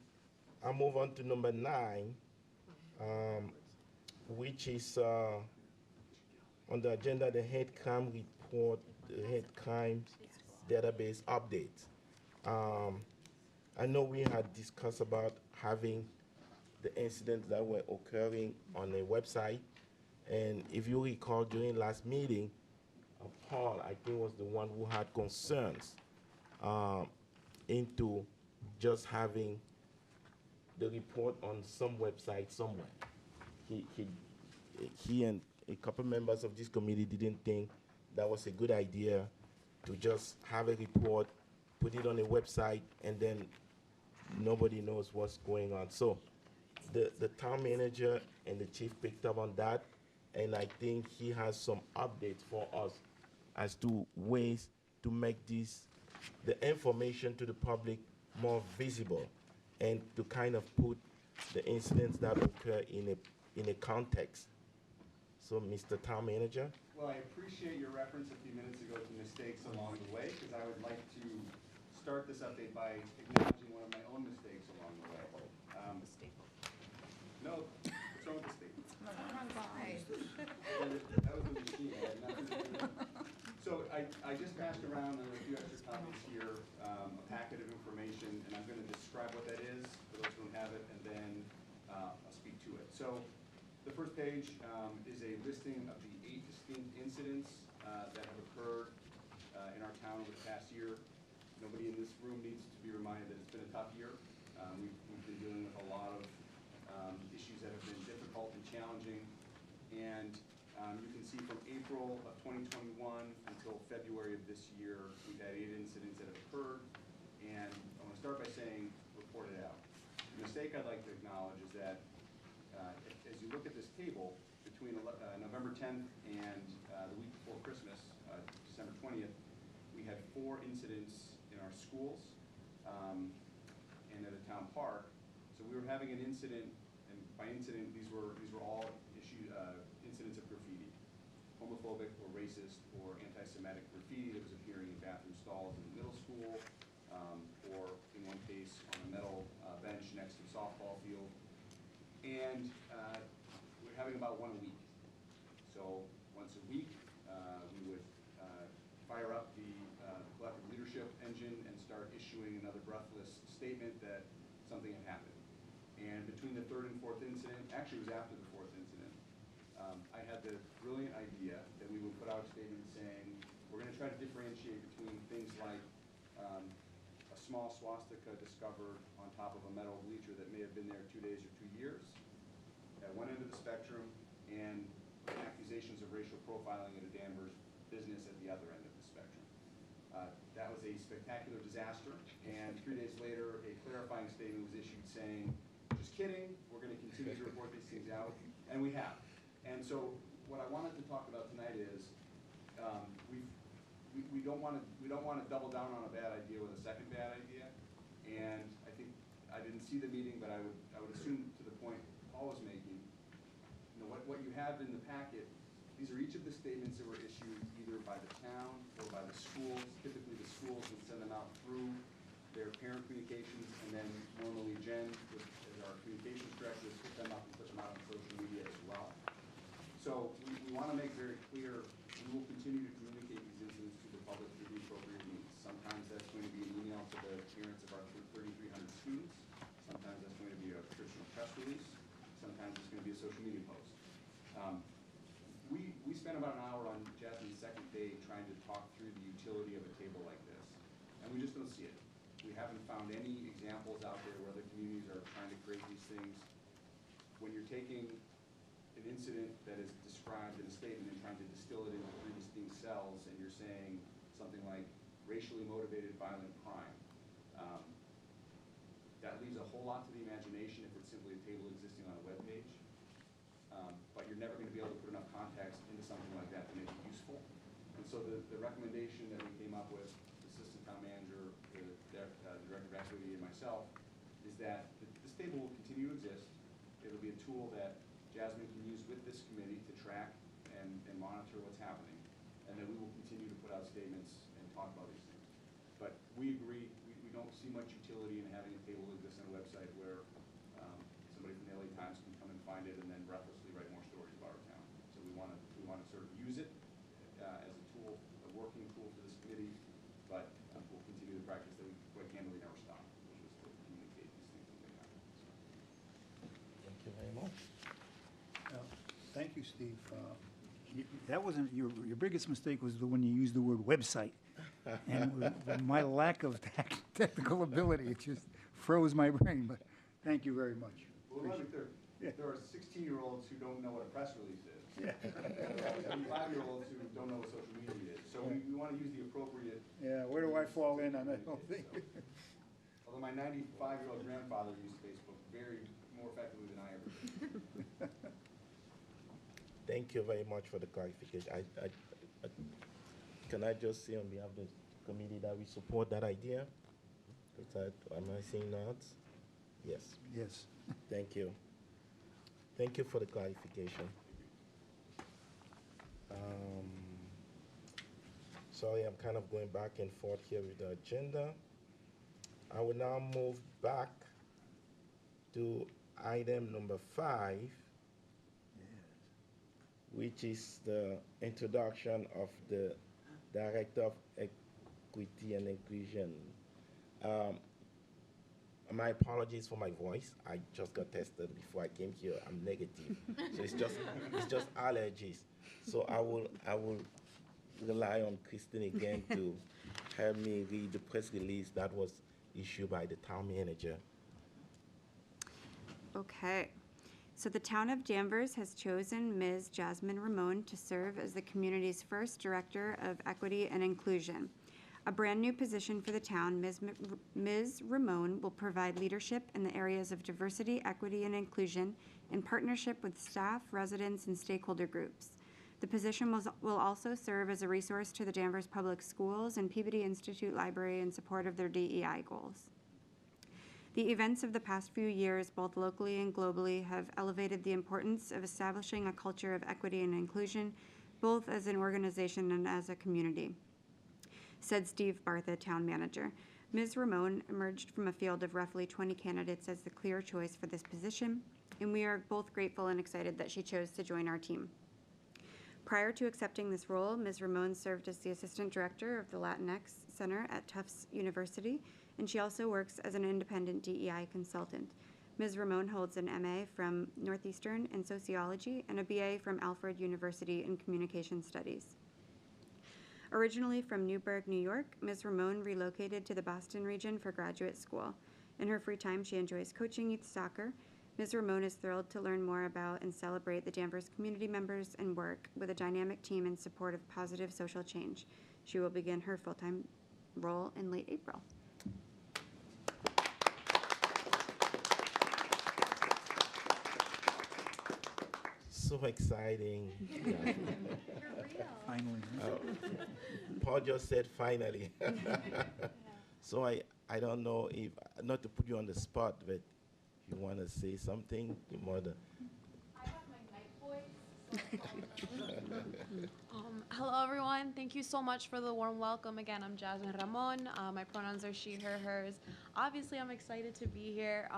I'll move on to number 9, which is on the agenda, the hate crime report, the hate crime database update. I know we had discussed about having the incidents that were occurring on the website, and if you recall during last meeting, Paul, I think, was the one who had concerns into just having the report on some website somewhere. He and a couple members of this committee didn't think that was a good idea to just have a report, put it on a website, and then nobody knows what's going on. So the town manager and the chief picked up on that, and I think he has some updates for us as to ways to make the information to the public more visible and to kind of put the incidents that occur in a context. So, Mr. Town Manager? Well, I appreciate your reference a few minutes ago to mistakes along the way, because I would like to start this update by acknowledging one of my own mistakes along the way. No, what's wrong with the staple? That was the machine. I had nothing to do with it. So I just passed around a few extra copies here, a packet of information, and I'm going to describe what that is for those who don't have it, and then I'll speak to it. So the first page is a listing of the 8 distinct incidents that have occurred in our town over the past year. Nobody in this room needs to be reminded that it's been a tough year. We've been dealing with a lot of issues that have been difficult and challenging, and you can see from April of 2021 until February of this year, we've had 8 incidents that have occurred, and I want to start by saying, report it out. The mistake I'd like to acknowledge is that as you look at this table, between November 10th and the week before Christmas, December 20th, we had 4 incidents in our schools and at a town park. So we were having an incident, and by incident, these were all incidents of graffiti, homophobic or racist or anti-Semitic graffiti that was appearing in bathroom stalls in the middle school, or in one case on a metal bench next to the softball field. And we're having about 1 a week. So once a week, we would fire up the collective leadership engine and start issuing another breathless statement that something had happened. And between the 3rd and 4th incident, actually it was after the 4th incident, I had the brilliant idea that we would put out a statement saying, we're going to try to differentiate between things like a small swastika discovered on top of a metal bleacher that may have been there 2 days or 2 years at one end of the spectrum, and accusations of racial profiling at a Danvers business at the other end of the spectrum. That was a spectacular disaster, and 3 days later, a clarifying statement was issued saying, just kidding, we're going to continue to report these things out, and we have. And so what I wanted to talk about tonight is we don't want to double down on a bad idea with a second bad idea, and I think I didn't see the meeting, but I would assume to the point Paul was making, what you have in the packet, these are each of the statements that were issued either by the town or by the schools. Typically the schools would send them out through their parent communications, and then normally Jen, as our communications director, would pick them up and put them out on social media as well. So we want to make very clear, we will continue to communicate these incidents to the public through the appropriate means. Sometimes that's going to be an email to the parents of our 3,300 students. Sometimes that's going to be a traditional press release. Sometimes it's going to be a social media post. We spent about an hour on Jasmine's second day trying to talk through the utility of a table like this, and we just don't see it. We haven't found any examples out there where other communities are trying to create these things. When you're taking an incident that is described in a statement and trying to distill it into three distinct cells, and you're saying something like racially motivated violent crime. That leaves a whole lot to the imagination if it's simply a table existing on a web page. But you're never going to be able to put enough context into something like that to make it useful. And so the recommendation that we came up with, the assistant town manager, the director of equity, and myself, is that this table will continue to exist. It'll be a tool that Jasmine can use with this committee to track and monitor what's happening. And then we will continue to put out statements and talk about these things. But we agree, we don't see much utility in having a table exist on a website where somebody from the LA Times can come and find it and then breathlessly write more stories about our town. So we want to sort of use it as a tool, a working tool for this committee, but we'll continue the practice that we quite candidly never stopped, which was to communicate these things when they happen. Thank you very much. Thank you, Steve. That wasn't, your biggest mistake was when you used the word website. And with my lack of technical ability, it just froze my brain, but thank you very much. Well, let me be clear. There are 16-year-olds who don't know what a press release is. And 5-year-olds who don't know what social media is. So we want to use the appropriate. Yeah, where do I fall in on that whole thing? Although my 95-year-old grandfather used Facebook more effectively than I ever did. Thank you very much for the clarification. Can I just say on behalf of the committee that we support that idea? Am I saying that? Yes. Yes. Thank you. Thank you for the clarification. Sorry, I'm kind of going back and forth here with the agenda. I will now move back to item number 5, which is the introduction of the Director of Equity and Inclusion. My apologies for my voice. I just got tested before I came here. I'm negative, so it's just allergies. So I will rely on Christine again to help me read the press release that was issued by the town manager. Okay. So the town of Danvers has chosen Ms. Jasmine Ramon to serve as the community's first Director of Equity and Inclusion. A brand new position for the town, Ms. Ramon will provide leadership in the areas of diversity, equity, and inclusion in partnership with staff, residents, and stakeholder groups. The position will also serve as a resource to the Danvers Public Schools and Peabody Institute Library in support of their DEI goals. The events of the past few years, both locally and globally, have elevated the importance of establishing a culture of equity and inclusion, both as an organization and as a community, said Steve Bartha, town manager. Ms. Ramon emerged from a field of roughly 20 candidates as the clear choice for this position, and we are both grateful and excited that she chose to join our team. Prior to accepting this role, Ms. Ramon served as the Assistant Director of the Latinx Center at Tufts University, and she also works as an independent DEI consultant. Ms. Ramon holds an MA from Northeastern in Sociology and a BA from Alfred University in Communication Studies. Originally from Newburgh, New York, Ms. Ramon relocated to the Boston region for graduate school. In her free time, she enjoys coaching youth soccer. Ms. Ramon is thrilled to learn more about and celebrate the Danvers community members and work with a dynamic team in support of positive social change. She will begin her full-time role in late April. So exciting. Finally. Paul just said finally. So I don't know if, not to put you on the spot, but if you want to say something, more the. I have my night voice. Hello, everyone. Thank you so much for the warm welcome. Again, I'm Jasmine Ramon. My pronouns are she, her, hers. Obviously, I'm excited to be here.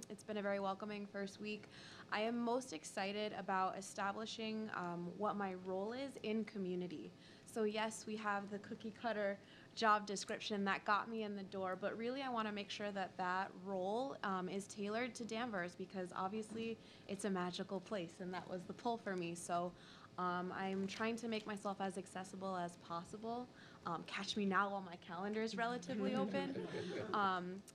It's been a very welcoming first week. I am most excited about establishing what my role is in community. So yes, we have the cookie cutter job description that got me in the door, but really I want to make sure that that role is tailored to Danvers, because obviously it's a magical place and that was the pull for me. So I'm trying to make myself as accessible as possible. Catch me now while my calendar is relatively open.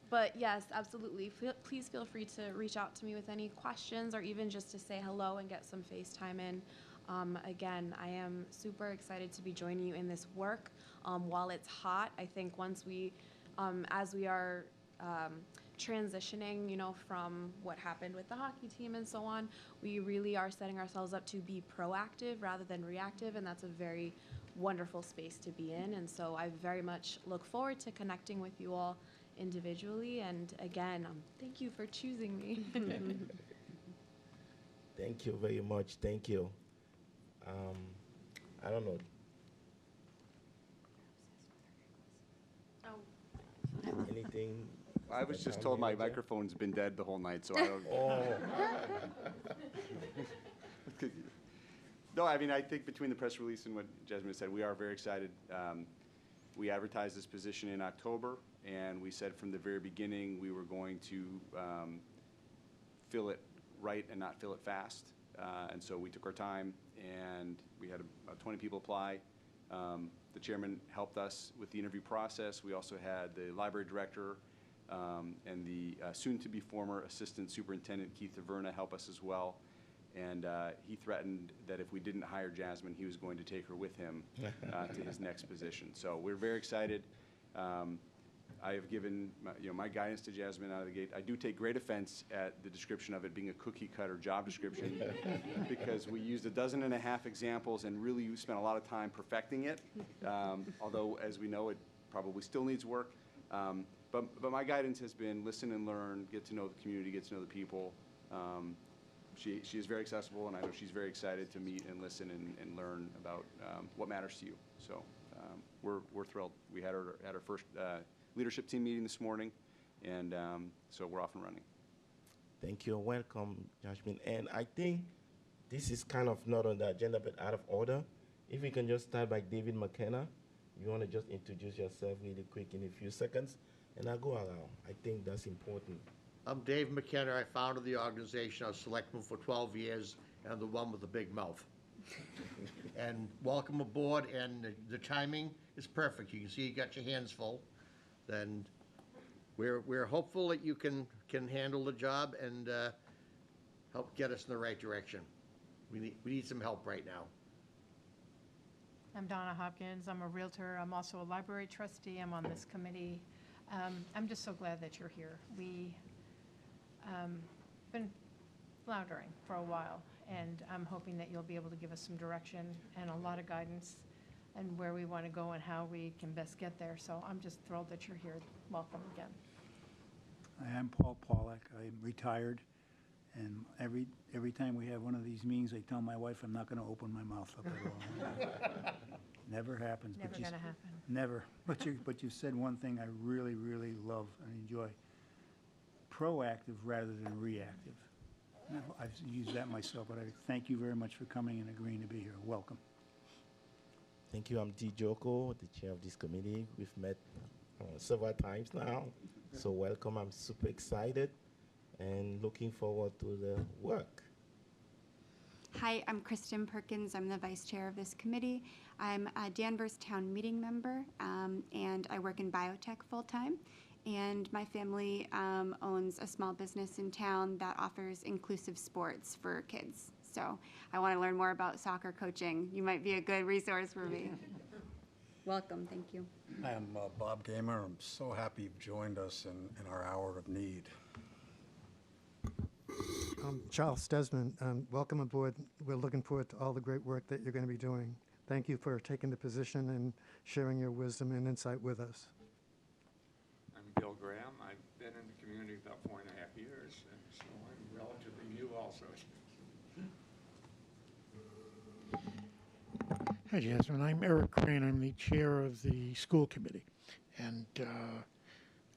But yes, absolutely. Please feel free to reach out to me with any questions or even just to say hello and get some FaceTime in. Again, I am super excited to be joining you in this work. While it's hot, I think once we, as we are transitioning, from what happened with the hockey team and so on, we really are setting ourselves up to be proactive rather than reactive, and that's a very wonderful space to be in. And so I very much look forward to connecting with you all individually. And again, thank you for choosing me. Thank you very much. Thank you. I don't know. Anything? I was just Town told my manager? microphone's been dead the whole night, so I don't. Oh. No, I mean, I think between the press release and what Jasmine said, we are very excited. We advertised this position in October, and we said from the very beginning we were going to fill it right and not fill it fast. And so we took our time, and we had about 20 people apply. The chairman helped us with the interview process. We also had the library director and the soon-to-be former assistant superintendent, Keith Taverna, help us as well. And he threatened that if we didn't hire Jasmine, he was going to take her with him to his next position. So we're very excited. I have given my guidance to Jasmine out of the gate. I do take great offense at the description of it being a cookie-cutter job description because we used 12.5 examples and really spent a lot of time perfecting it, although, as we know, it probably still needs work. But my guidance has been listen and learn, get to know the community, get to know the people. She is very accessible, and I know she's very excited to meet and listen and learn about what matters to you. So we're thrilled. We had our first leadership team meeting this morning, and so we're off and running. Thank you. Welcome, Jasmine. And I think this is kind of not on the agenda, but out of order. If we can just start by David McKenna. You want to just introduce yourself really quick in a few seconds, and I'll go around. I think that's important. I'm Dave McKenna. I founded the organization. I was selectman for 12 years, and I'm the one with the big mouth. And welcome aboard, and the timing is perfect. You can see you got your hands full. Then we're hopeful that you can handle the job and help get us in the right direction. We need some help right now. I'm Donna Hopkins. I'm a realtor. I'm also a library trustee. I'm on this committee. I'm just so glad that you're here. We been floundering for a while, and I'm hoping that you'll be able to give us some direction and a lot of guidance and where we want to go and how we can best get there. So I'm just thrilled that you're here. Welcome again. I am Paul Pollack. I'm retired, and every time we have one of these meetings, I tell my wife I'm not going to open my mouth up at all. Never happens. Never going to happen. Never. But you said one thing I really, really love and enjoy. Proactive rather than reactive. Now, I've used that myself, but I thank you very much for coming and agreeing to be here. Welcome. Thank you. I'm D. Joko, the chair of this committee. We've met several times now, so welcome. I'm super excited and looking forward to the work. Hi, I'm Kristen Perkins. I'm the vice chair of this committee. I'm a Danvers town meeting member, and I work in biotech full-time. And my family owns a small business in town that offers inclusive sports for kids. So I want to learn more about soccer coaching. You might be a good resource for me. Welcome, thank you. Hi, I'm Bob Gamer. I'm so happy you've joined us in our hour of need. Charles Desmond, welcome aboard. We're looking forward to all the great work that you're going to be doing. Thank you for taking the position and sharing your wisdom and insight with us. I'm Bill Graham. I've been in the community about 4.5 years, and so I'm relatively new also. Hi, Jasmine. I'm Eric Crane. I'm the chair of the school committee and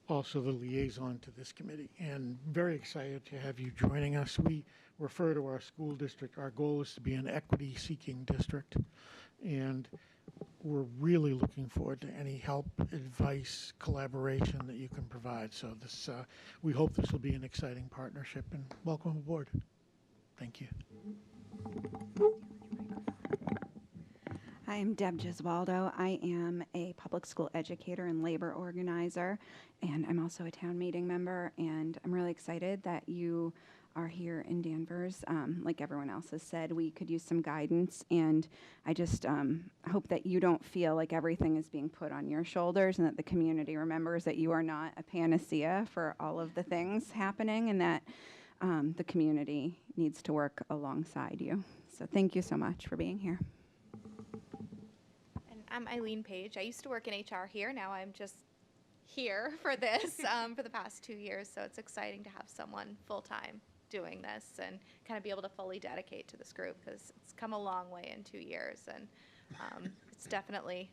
also the liaison to this committee. And very excited to have you joining us. We refer to our school district, our goal is to be an equity-seeking district. And we're really looking forward to any help, advice, collaboration that you can provide. So this, we hope this will be an exciting partnership, and welcome aboard. Thank you. Hi, I'm Deb Giswaldo. I am a public school educator and labor organizer, and I'm also a town meeting member, and I'm really excited that you are here in Danvers. Like everyone else has said, we could use some guidance, and I just hope that you don't feel like everything is being put on your shoulders and that the community remembers that you are not a panacea for all of the things happening and that the community needs to work alongside you. So thank you so much for being here. And I'm Eileen Page. I used to work in HR here. Now I'm just here for this for the past 2 years. So it's exciting to have someone full-time doing this and kind of be able to fully dedicate to this group because it's come a long way in 2 years. And it's definitely,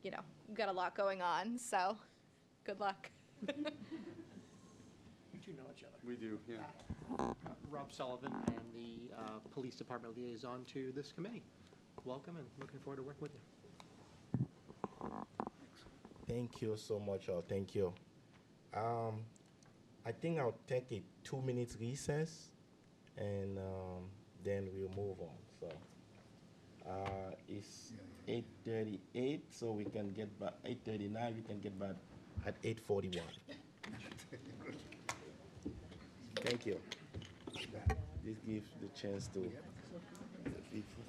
you know, you've got a lot going on. So good luck. We do know each other. We do, yeah. Rob Sullivan, I am the Police Department liaison to this committee. Welcome and looking forward to working with you. Thank you so much, all. Thank you. I think I'll take a 2-minute recess, and then we'll move on. So it's 8:38, so we can get back 8:39. We can get back at 8:41. Thank you. This gives the chance to the people.